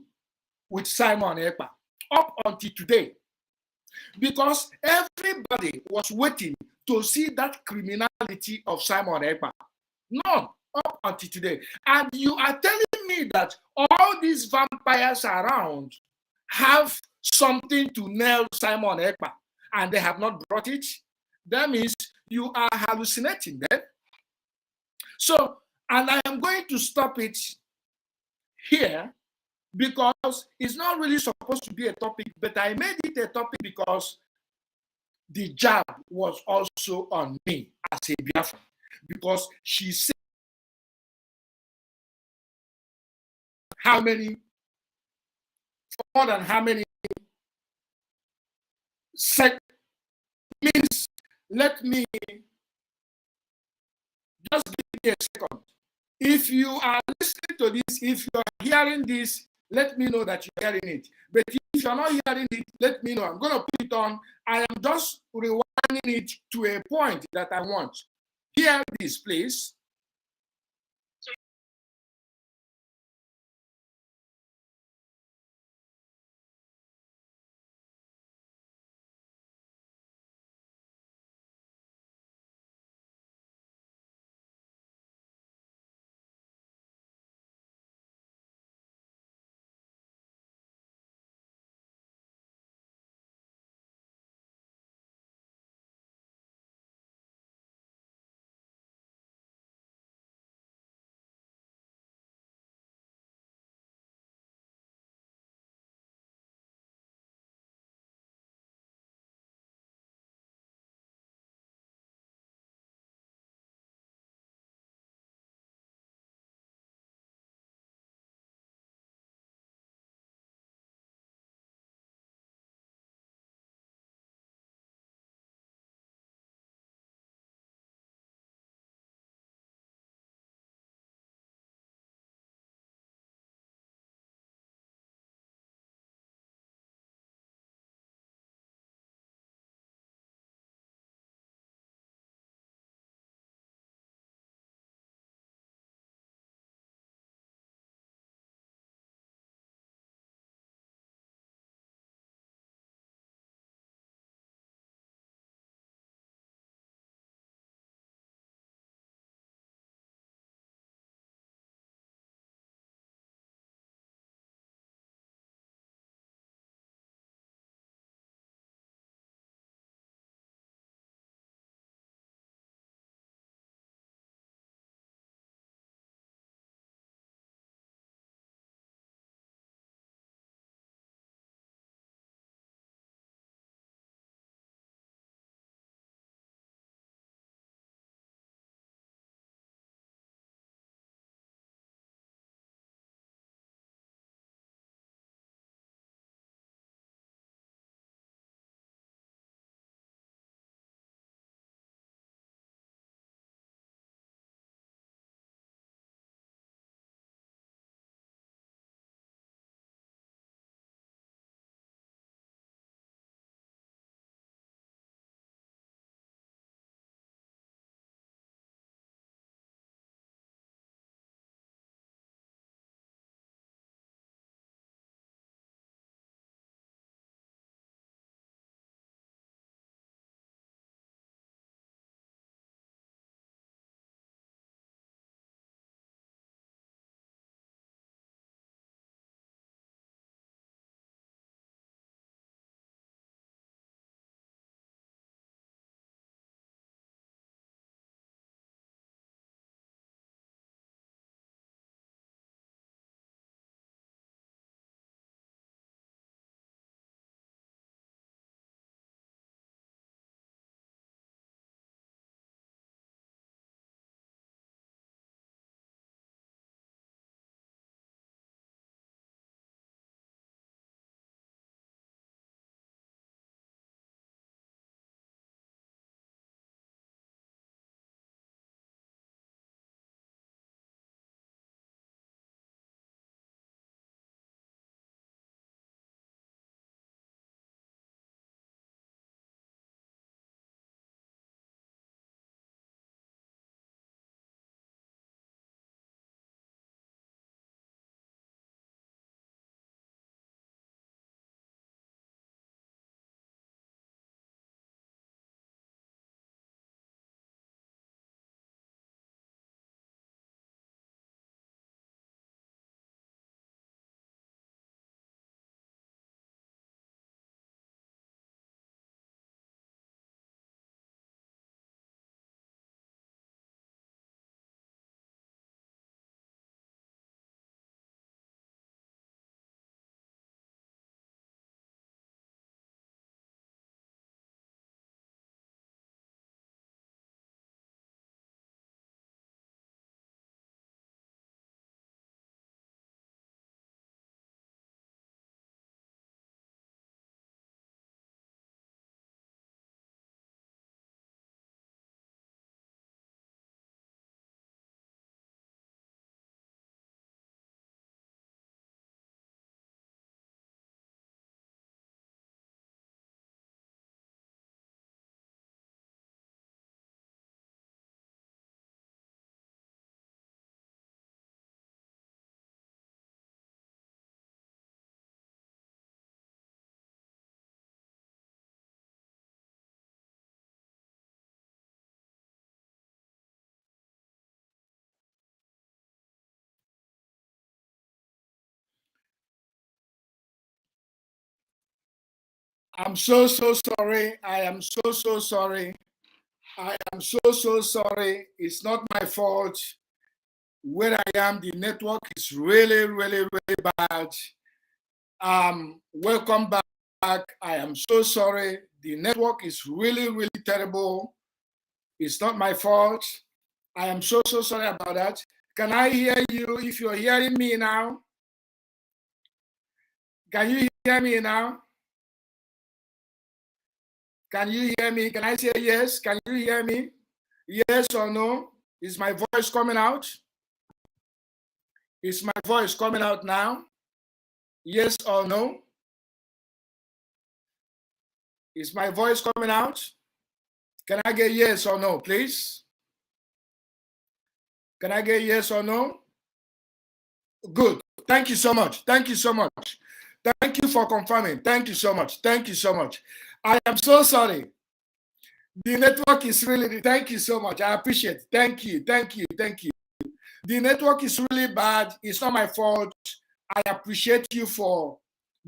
Speaker 5: with Simon Ekpa up until today. Because everybody was waiting to see that criminality of Simon Ekpa. None up until today. And you are telling me that all these vampires around have something to nail Simon Ekpa and they have not brought it? That means you are hallucinating then. So, and I am going to stop it here because it's not really supposed to be a topic, but I made it a topic because the jab was also on me as a Biafra, because she said how many, more than how many means, let me just give me a second. If you are listening to this, if you are hearing this, let me know that you're hearing it. But if you're not hearing it, let me know. I'm going to put it on. I am just rewinding it to a point that I want. Hear this, please. I'm so sorry. I am so sorry. I am so sorry. It's not my fault. Where I am, the network is really bad. Welcome back. I am so sorry. The network is really terrible. It's not my fault. I am so sorry about that. Can I hear you if you're hearing me now? Can you hear me now? Can you hear me? Can I say yes? Can you hear me? Yes or no? Is my voice coming out? Is my voice coming out now? Yes or no? Is my voice coming out? Can I get yes or no, please? Can I get yes or no? Good. Thank you so much. Thank you so much. Thank you for confirming. Thank you so much. Thank you so much. I am so sorry. The network is really, thank you so much. I appreciate it. Thank you. Thank you. Thank you. The network is really bad. It's not my fault. I appreciate you for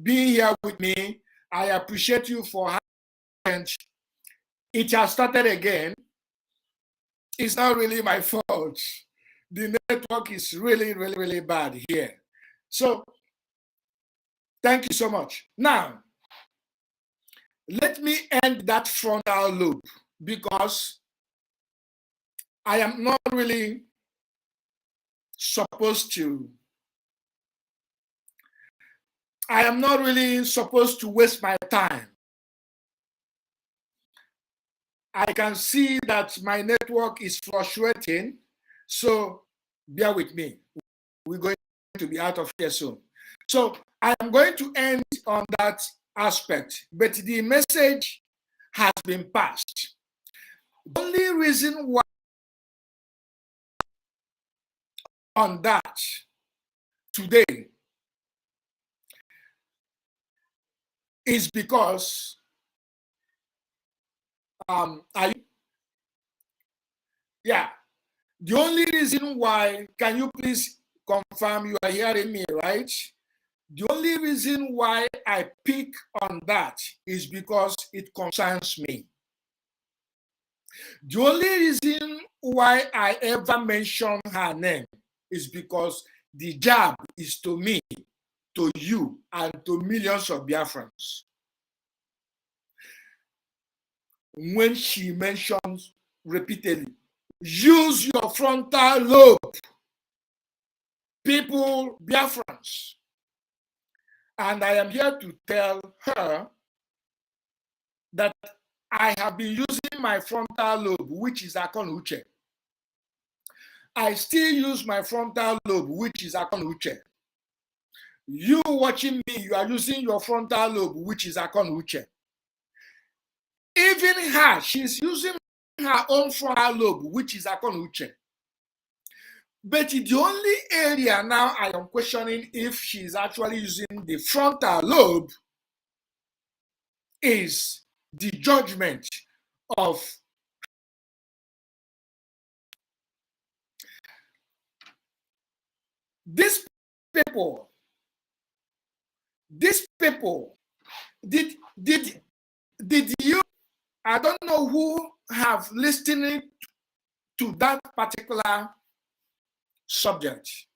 Speaker 5: being here with me. I appreciate you for having it has started again. It's not really my fault. The network is really bad here. So thank you so much. Now, let me end that frontal lobe because I am not really supposed to. I am not really supposed to waste my time. I can see that my network is fluctuating, so bear with me. We're going to be out of here soon. So I am going to end on that aspect, but the message has been passed. The only reason why on that today is because the only reason why, can you please confirm you are hearing me, right? The only reason why I pick on that is because it concerns me. The only reason why I ever mention her name is because the jab is to me, to you, and to millions of Biafrans. When she mentions repeatedly, use your frontal lobe, people, Biafrans. And I am here to tell her that I have been using my frontal lobe, which is Akon Uche. I still use my frontal lobe, which is Akon Uche. You watching me, you are using your frontal lobe, which is Akon Uche. Even her, she's using her own frontal lobe, which is Akon Uche. But the only area now I am questioning if she's actually using the frontal lobe is the judgment of these people. Did you, I don't know who have listened to that particular subject.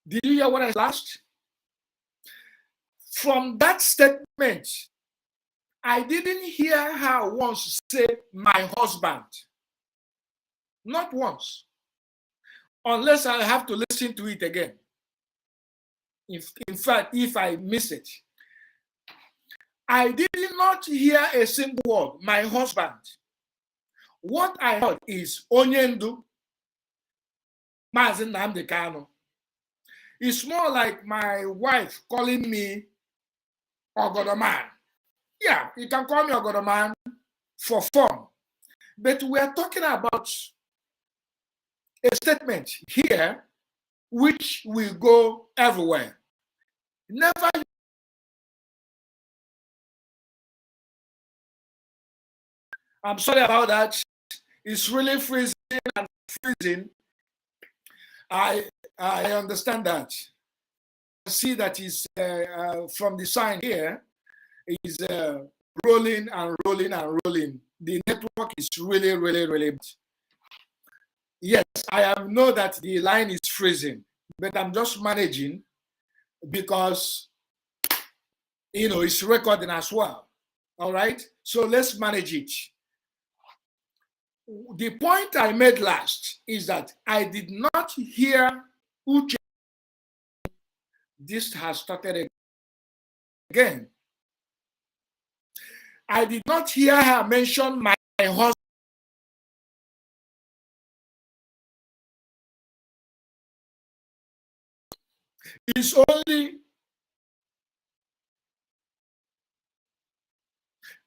Speaker 5: Did you hear what I last? From that statement, I didn't hear her once say my husband. Not once. Unless I have to listen to it again. In fact, if I miss it. I did not hear a single word, my husband. What I heard is Onyendu, Mazen Nnamdi Kanu. It's more like my wife calling me Ogodoman. Yeah, you can call me Ogodoman for fun. But we are talking about a statement here which will go everywhere. Never. I'm sorry about that. It's really freezing and freezing. I understand that. I see that is from the sign here is rolling and rolling and rolling. The network is really, really, really bad. Yes, I know that the line is freezing, but I'm just managing because, it's recording as well. All right, so let's manage it. The point I made last is that I did not hear Uche. This has started again. I did not hear her mention my husband. It's only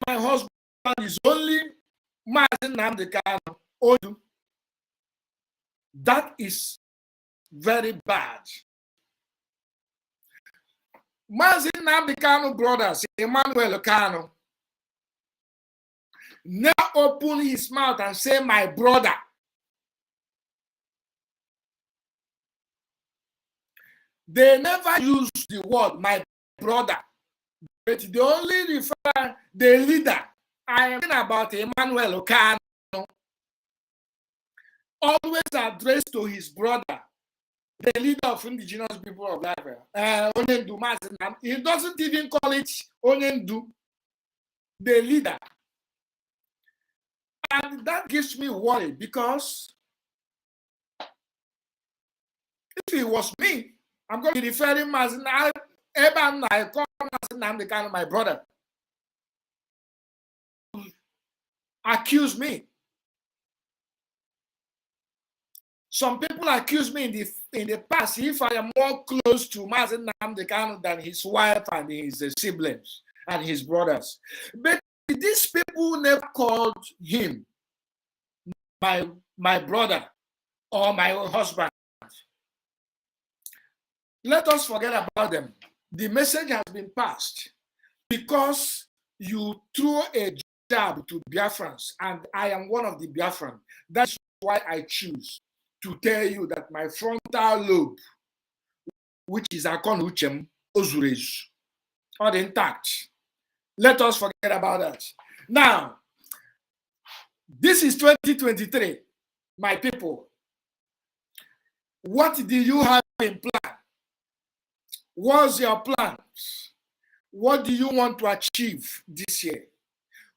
Speaker 5: my husband is only Mazen Namdekano Odu. That is very bad. Mazen Namdekano brothers, Emmanuel Kano, never open his mouth and say, my brother. They never use the word my brother, but they only refer the leader. I am talking about Emmanuel Kano. Always addressed to his brother, the leader of indigenous people of Biafra. He doesn't even call it Onyendu, the leader. And that gives me worry, because if it was me, I'm going to be referring to as I call Namdekan my brother. Accuse me. Some people accuse me in the past if I am more close to Mazen Namdekan than his wife and his siblings and his brothers. But these people never called him my brother or my husband. Let us forget about them. The message has been passed. Because you threw a jab to Biafrans, and I am one of the Biafrans. That's why I choose to tell you that my frontal lobe, which is Akon Uchem Ozureju, are intact. Let us forget about that. Now, this is 2023, my people. What do you have in plan? What's your plans? What do you want to achieve this year?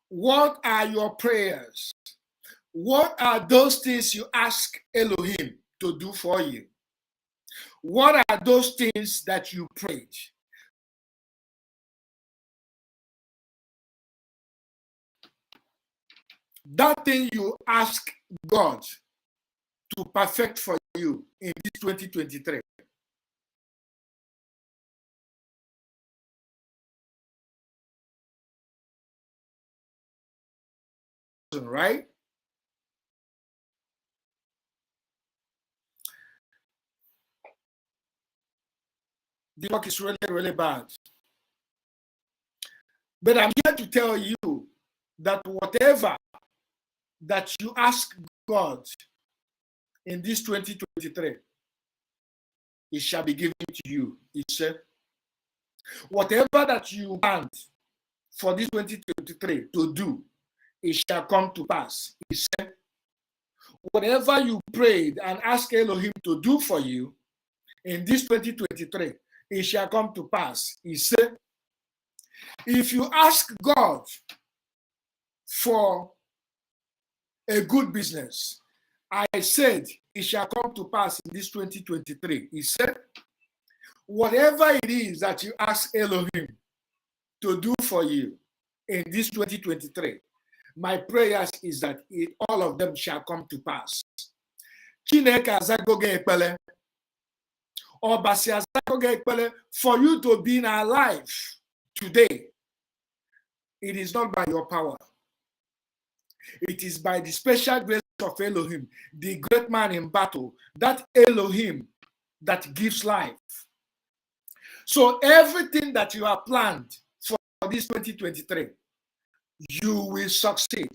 Speaker 5: What are your prayers? What are those things you ask Elohim to do for you? What are those things that you prayed? That thing you ask God to perfect for you in this 2023. Right? The work is really, really bad. But I'm here to tell you that whatever that you ask God in this 2023, it shall be given to you. He said, whatever that you want for this 2023 to do, it shall come to pass. He said, whatever you prayed and asked Elohim to do for you in this 2023, it shall come to pass. He said, if you ask God for a good business, I said it shall come to pass in this 2023. He said, whatever it is that you ask Elohim to do for you in this 2023, my prayers is that all of them shall come to pass. For you to be alive today, it is not by your power. It is by the special grace of Elohim, the great man in battle, that Elohim that gives life. So everything that you have planned for this 2023, you will succeed.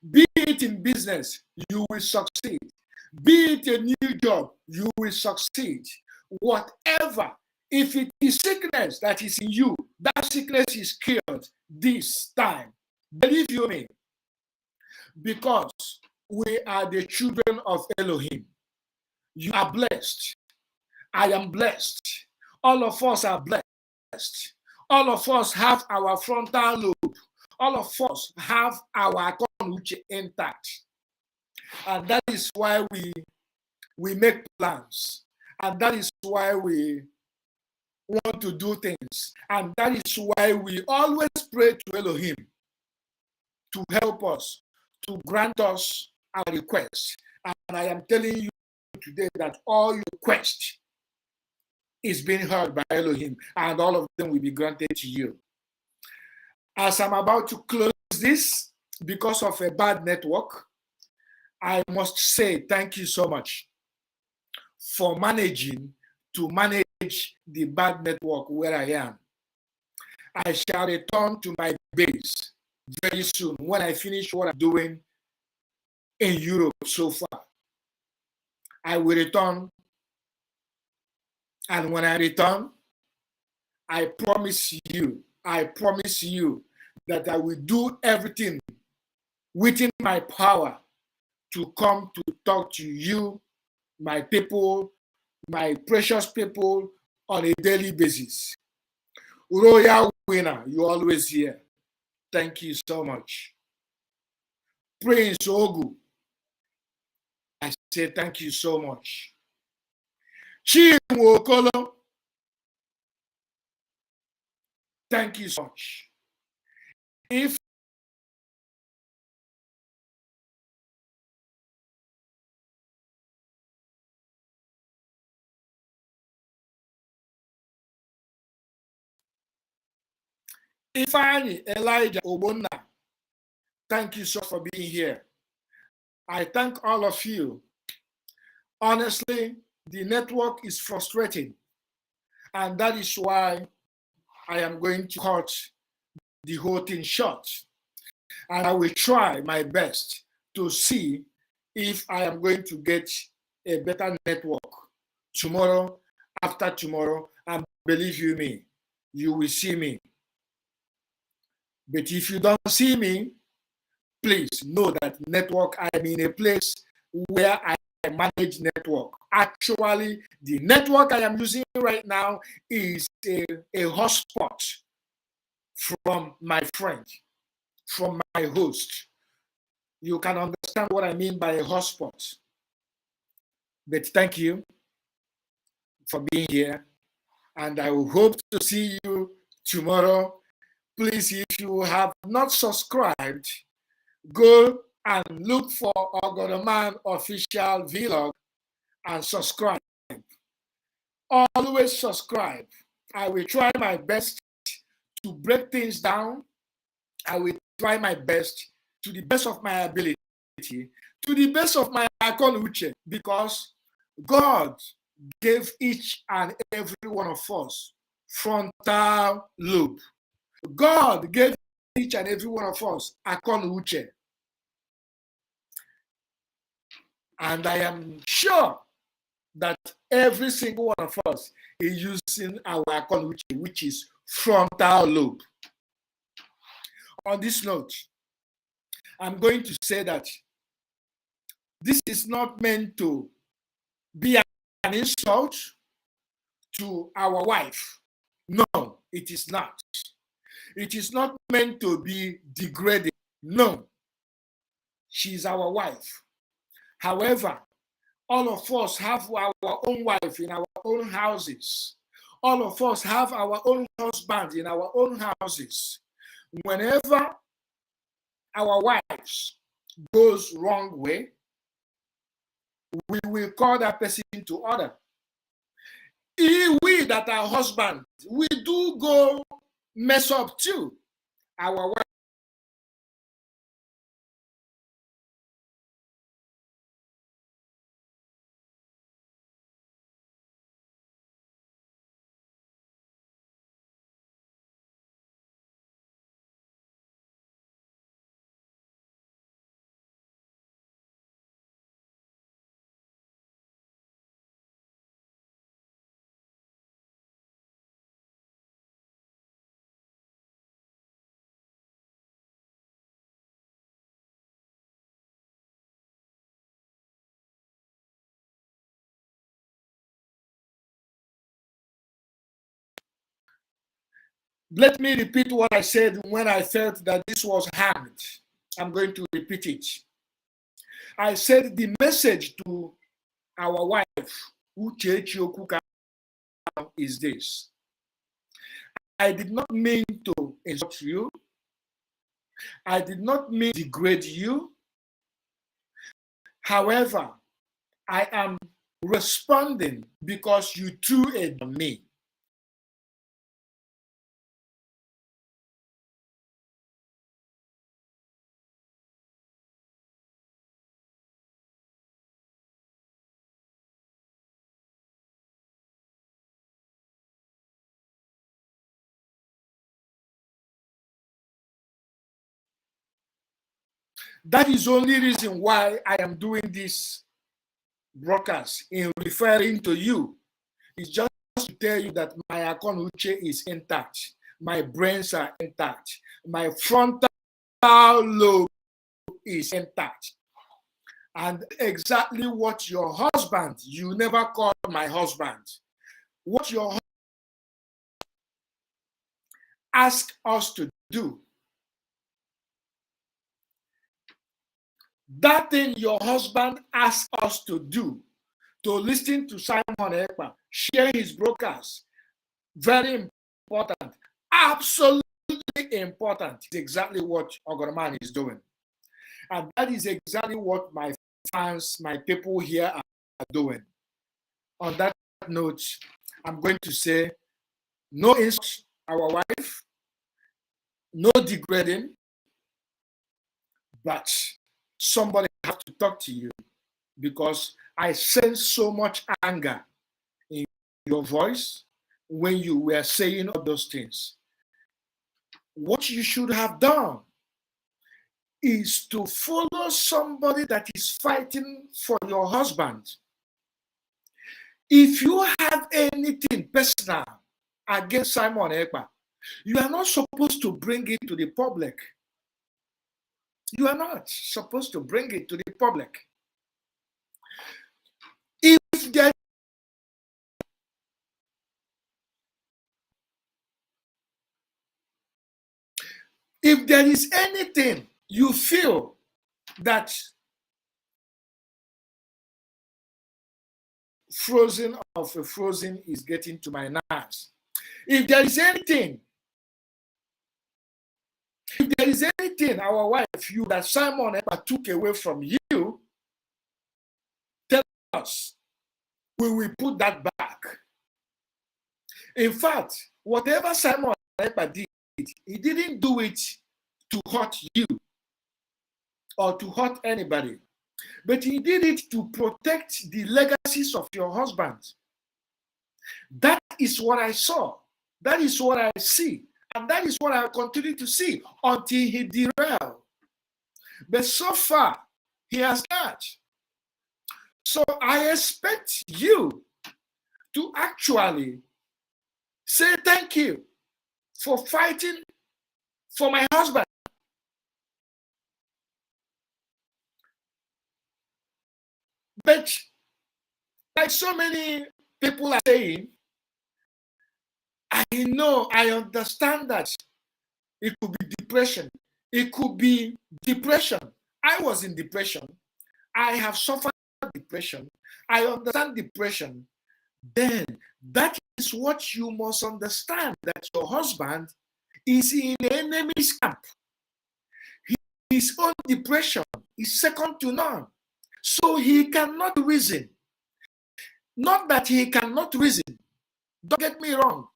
Speaker 5: Be it in business, you will succeed. Be it a new job, you will succeed. Whatever, if it is sickness that is in you, that sickness is cured this time. Believe you me, because we are the children of Elohim. You are blessed. I am blessed. All of us are blessed. All of us have our frontal lobe. All of us have our conduit intact. And that is why we make plans. And that is why we want to do things. And that is why we always pray to Elohim to help us, to grant us our requests. And I am telling you today that all your requests is being heard by Elohim, and all of them will be granted to you. As I'm about to close this, because of a bad network, I must say thank you so much for managing to manage the bad network where I am. I shall return to my base very soon when I finish what I'm doing in Europe so far. I will return, and when I return, I promise you that I will do everything within my power to come to talk to you, my people, my precious people, on a daily basis. Royal winner, you always here. Thank you so much. Prince Ogu, I say thank you so much. Chinwokolo, thank you so much. If Ifeanyi Elijah Obonna, thank you so much for being here. I thank all of you. Honestly, the network is frustrating, and that is why I am going to cut the whole thing short. And I will try my best to see if I am going to get a better network tomorrow, after tomorrow, and believe you me, you will see me. But if you don't see me, please know that network, I'm in a place where I manage network. Actually, the network I am using right now is a hotspot from my friend, from my host. You can understand what I mean by a hotspot. But thank you for being here, and I will hope to see you tomorrow. Please, if you have not subscribed, go and look for Ogodoman Official Vlog and subscribe. Always subscribe. I will try my best to break things down. I will try my best, to the best of my ability, to the best of my uche, because God gave each and every one of us frontal lobe. God gave each and every one of us uche. And I am sure that every single one of us is using our uche, which is frontal lobe. On this note, I'm going to say that this is not meant to be an insult to our wife. No, it is not. It is not meant to be degrading. No, she's our wife. However, all of us have our own wife in our own houses. All of us have our own husband in our own houses. Whenever our wives goes wrong way, we will call that person to order. We that are husbands, we do go mess up too. Our wife Let me repeat what I said when I felt that this was hard. I'm going to repeat it. I said the message to our wife, Uchechi Okuka, is this. I did not mean to insult you. I did not mean to degrade you. However, I am responding because you threw it on me. That is the only reason why I am doing this broadcast in referring to you. It's just to tell you that my account Uche is intact. My brains are intact. My frontal lobe is intact. And exactly what your husband, you never called my husband, what your husband asked us to do, that thing your husband asked us to do, to listen to Simon Ekpa, share his broadcast, very important, absolutely important. It's exactly what Ogorman is doing. And that is exactly what my fans, my people here are doing. On that note, I'm going to say no insult our wife, no degrading, but somebody have to talk to you because I sense so much anger in your voice when you were saying all those things. What you should have done is to follow somebody that is fighting for your husband. If you have anything personal against Simon Ekpa, you are not supposed to bring it to the public. You are not supposed to bring it to the public. If there is anything you feel that frozen is getting to my nerves, if there is anything, our wife, you, that Simon Ekpa took away from you, tell us. We will put that back. In fact, whatever Simon Ekpa did, he didn't do it to hurt you or to hurt anybody, but he did it to protect the legacies of your husband. That is what I saw. That is what I see. And that is what I continue to see until he derailed. But so far, he has not. So I expect you to actually say thank you for fighting for my husband. But like so many people are saying, I understand that it could be depression. It could be depression. I was in depression. I have suffered depression. I understand depression. Then that is what you must understand, that your husband is in the enemy's camp. His own depression is second to none. So he cannot reason. Not that he cannot reason. Don't get me wrong.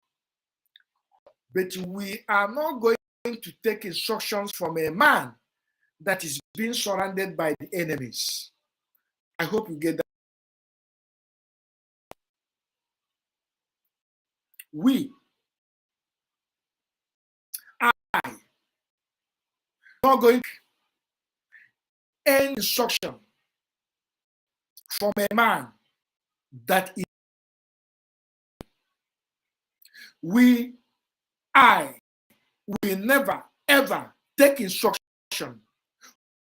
Speaker 5: But we are not going to take instructions from a man that is being surrounded by the enemies. I hope you get that. I not going to any instruction from a man that is. I will never ever take instruction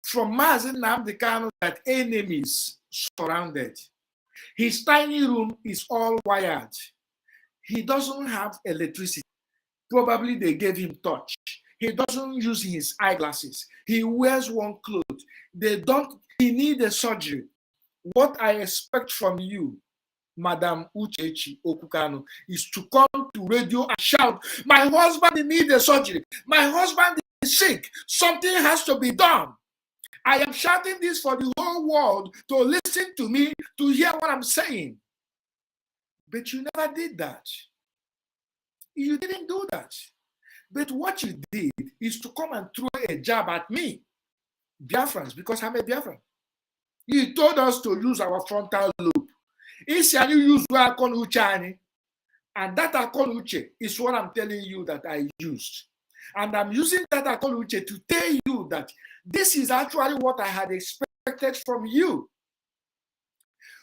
Speaker 5: from Mazen Nnamdi Kanu that enemies surrounded. His tiny room is all wired. He doesn't have electricity Probably they gave him touch. He doesn't use his eyeglasses. He wears one cloth. He need a surgery. What I expect from you, Madam Uchechi Okukano, is to come to radio and shout, my husband needs a surgery. My husband is sick. Something has to be done. I am shouting this for the whole world to listen to me, to hear what I'm saying. But you never did that. You didn't do that. But what you did is to come and throw a jab at me, Biafrans, because I'm a Biafran. You told us to use our frontal lobe. If you use Akonuche, and that Akonuche is what I'm telling you that I used. And I'm using that Akonuche to tell you that this is actually what I had expected from you.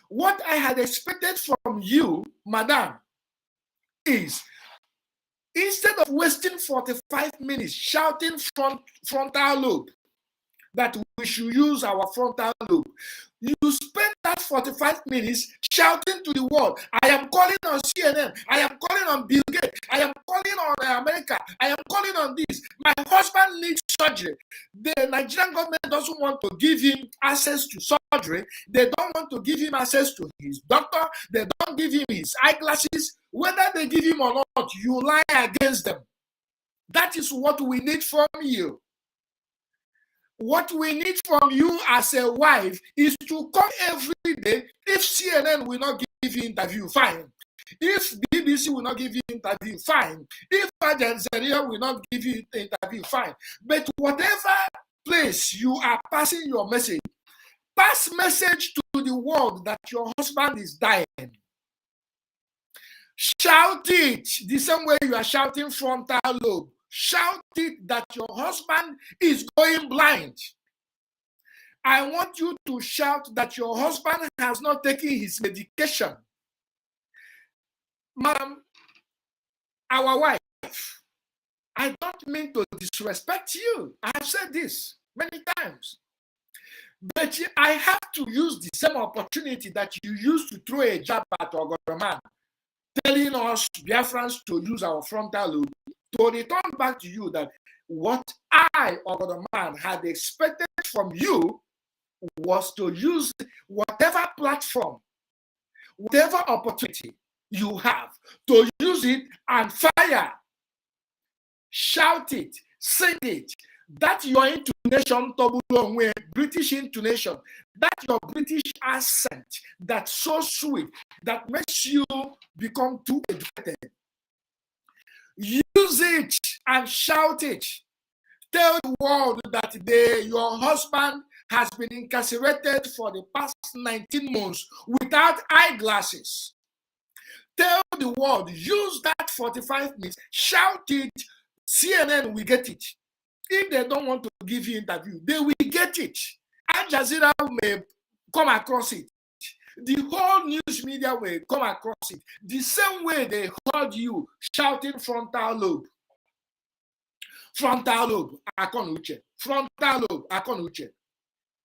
Speaker 5: What I had expected from you, madam, is instead of wasting 45 minutes shouting frontal lobe, that we should use our frontal lobe, you spend that 45 minutes shouting to the world, I am calling on CNN, I am calling on Bill Gates, I am calling on America, I am calling on this. My husband needs surgery. The Nigerian government doesn't want to give him access to surgery. They don't want to give him access to his doctor. They don't give him his eyeglasses. Whether they give him or not, you lie against them. That is what we need from you. What we need from you as a wife is to come every day. If CNN will not give you interview, fine. If BBC will not give you interview, fine. If Al Jazeera will not give you interview, fine. But whatever place you are passing your message, pass message to the world that your husband is dying. Shout it the same way you are shouting frontal lobe. Shout it that your husband is going blind. I want you to shout that your husband has not taken his medication. Madam, our wife, I don't mean to disrespect you. I have said this many times. But I have to use the same opportunity that you used to throw a jab at Ogodoman, telling us Biafrans to use our frontal lobe, to return back to you that what I, Ogodoman, had expected from you was to use whatever platform, whatever opportunity you have, to use it and fire, shout it, sing it. That your intonation, British intonation, that your British accent, that's so sweet, that makes you become too educated. Use it and shout it. Tell the world that your husband has been incarcerated for the past 19 months without eyeglasses. Tell the world, use that 45 minutes, shout it, CNN will get it. If they don't want to give you interview, they will get it. Al Jazeera may come across it. The whole news media will come across it. The same way they heard you shouting frontal lobe. Frontal lobe, Akonuche. Frontal lobe, Akonuche.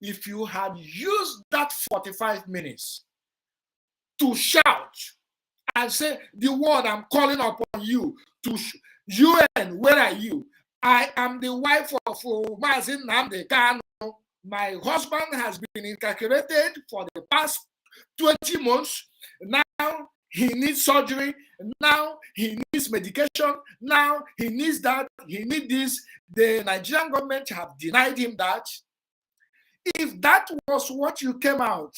Speaker 5: If you had used that 45 minutes to shout and say, the word I'm calling upon you, to UN, where are you? I am the wife of Mazin Nnamdi Kanu. My husband has been incarcerated for the past 20 months. Now he needs surgery. Now he needs medication. Now he needs that. He needs this. The Nigerian government have denied him that. If that was what you came out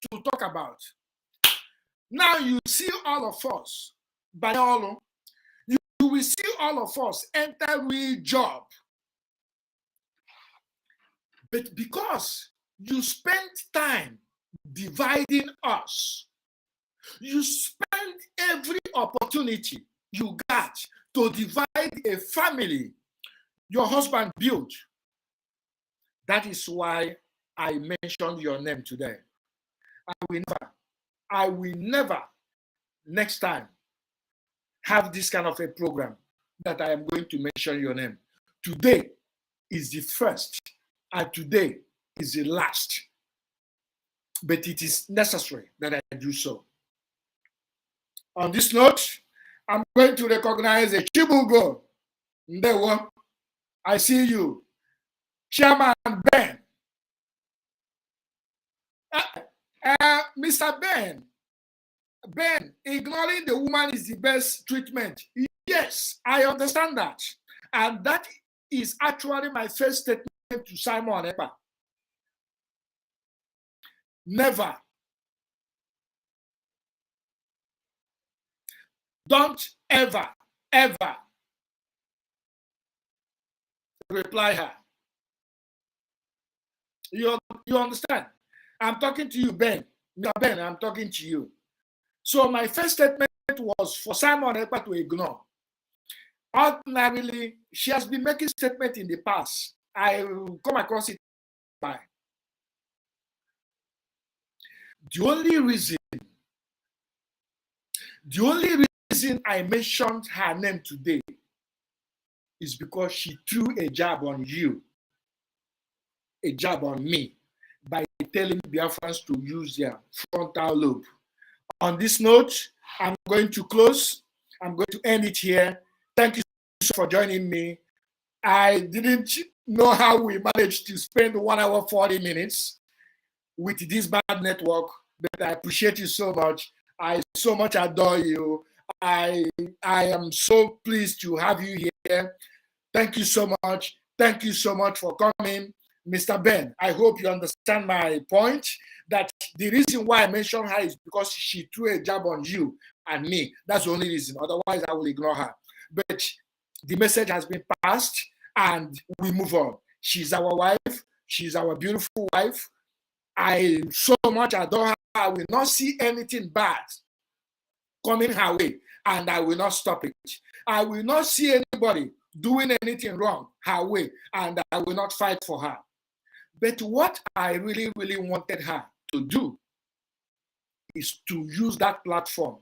Speaker 5: to talk about, now you see all of us, Bayolo, you will see all of us enter real job. But because you spent time dividing us, you spent every opportunity you got to divide a family your husband built. That is why I mentioned your name today. I will never next time have this kind of a program that I am going to mention your name. Today is the first, and today is the last. But it is necessary that I do so. On this note, I'm going to recognize a Chibugo. Ndewo. I see you. Chairman Ben. Mr. Ben, ignoring the woman is the best treatment. Yes, I understand that. And that is actually my first statement to Simon Ekpa. Never. Don't ever reply her. You understand? I'm talking to you, Ben. Mr. Ben, I'm talking to you. So my first statement was for Simon Ekpa to ignore. Ordinarily, she has been making statements in the past. I come across it by. The only reason I mentioned her name today is because she threw a jab on you, a jab on me, by telling Biafrans to use their frontal lobe. On this note, I'm going to close. I'm going to end it here. Thank you for joining me. I didn't know how we managed to spend 1 hour 40 minutes with this bad network, but I appreciate you so much. I so much adore you. I am so pleased to have you here. Thank you so much. Thank you so much for coming. Mr. Ben, I hope you understand my point, that the reason why I mentioned her is because she threw a jab on you and me. That's the only reason. Otherwise, I will ignore her. But the message has been passed and we move on. She's our wife. She's our beautiful wife. I so much adore her. I will not see anything bad coming her way, and I will not stop it. I will not see anybody doing anything wrong her way, and I will not fight for her. But what I really wanted her to do is to use that platform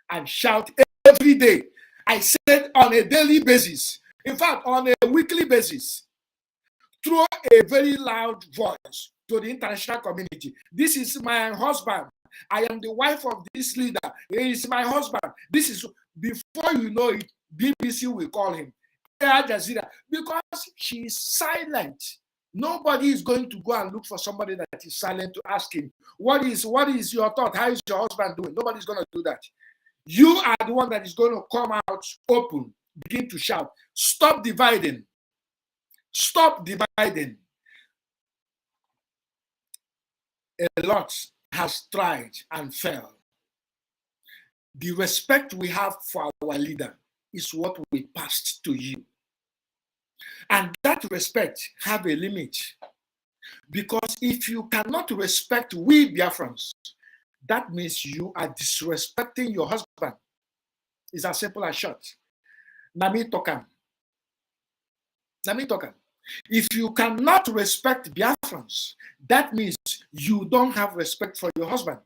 Speaker 5: and shout every day. I said on a daily basis, in fact, on a weekly basis, through a very loud voice to the international community. This is my husband. I am the wife of this leader. He is my husband. This is, before you know it, BBC will call him. Al Jazeera, because she is silent. Nobody is going to go and look for somebody that is silent to ask him, what is your thought? How is your husband doing? Nobody's going to do that. You are the one that is going to come out open, begin to shout, stop dividing. Stop dividing. A lot has tried and failed. The respect we have for our leader is what we passed to you. And that respect have a limit. Because if you cannot respect we Biafrans, that means you are disrespecting your husband. It's as simple as short. Nami Tokan. If you cannot respect Biafrans, that means you don't have respect for your husband.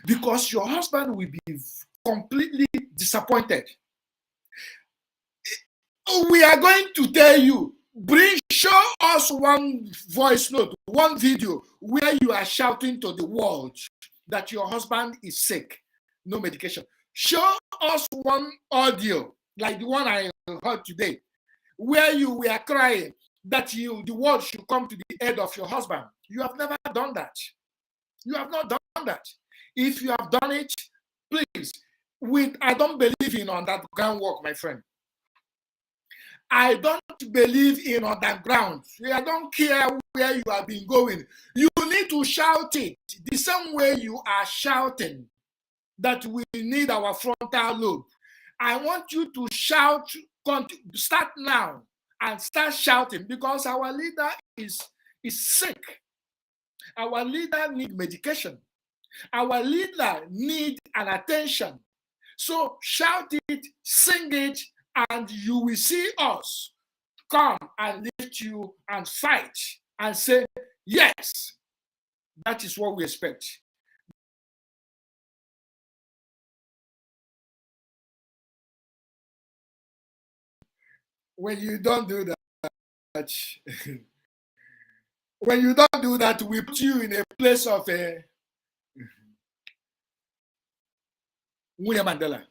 Speaker 5: Because your husband will be completely disappointed. We are going to tell you, show us one voice note, one video where you are shouting to the world that your husband is sick, no medication. Show us one audio, like the one I heard today, where you were crying that the world should come to the aid of your husband. You have never done that. You have not done that. If you have done it, please, I don't believe in underground work, my friend. I don't believe in underground. I don't care where you have been going. You need to shout it the same way you are shouting that we need our frontal lobe. I want you to shout, start now and start shouting, because our leader is sick. Our leader needs medication. Our leader needs an attention. So shout it, sing it, and you will see us come and lift you and fight and say, yes, that is what we expect. When you don't do that, when you don't do that, we put you in a place of William Mandela.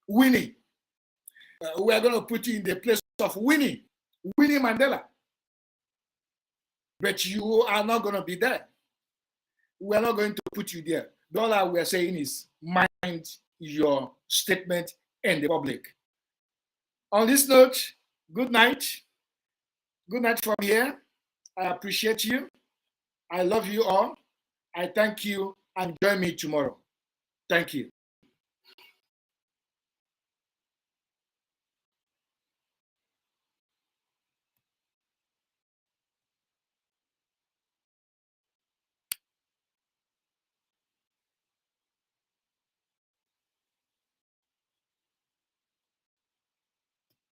Speaker 5: Winnie. We are going to put you in the place of Winnie Mandela. But you are not going to be there. We are not going to put you there. All we are saying is mind your statement in the public. On this note, good night. Good night from here. I appreciate you. I love you all. I thank you, and join me tomorrow. Thank you.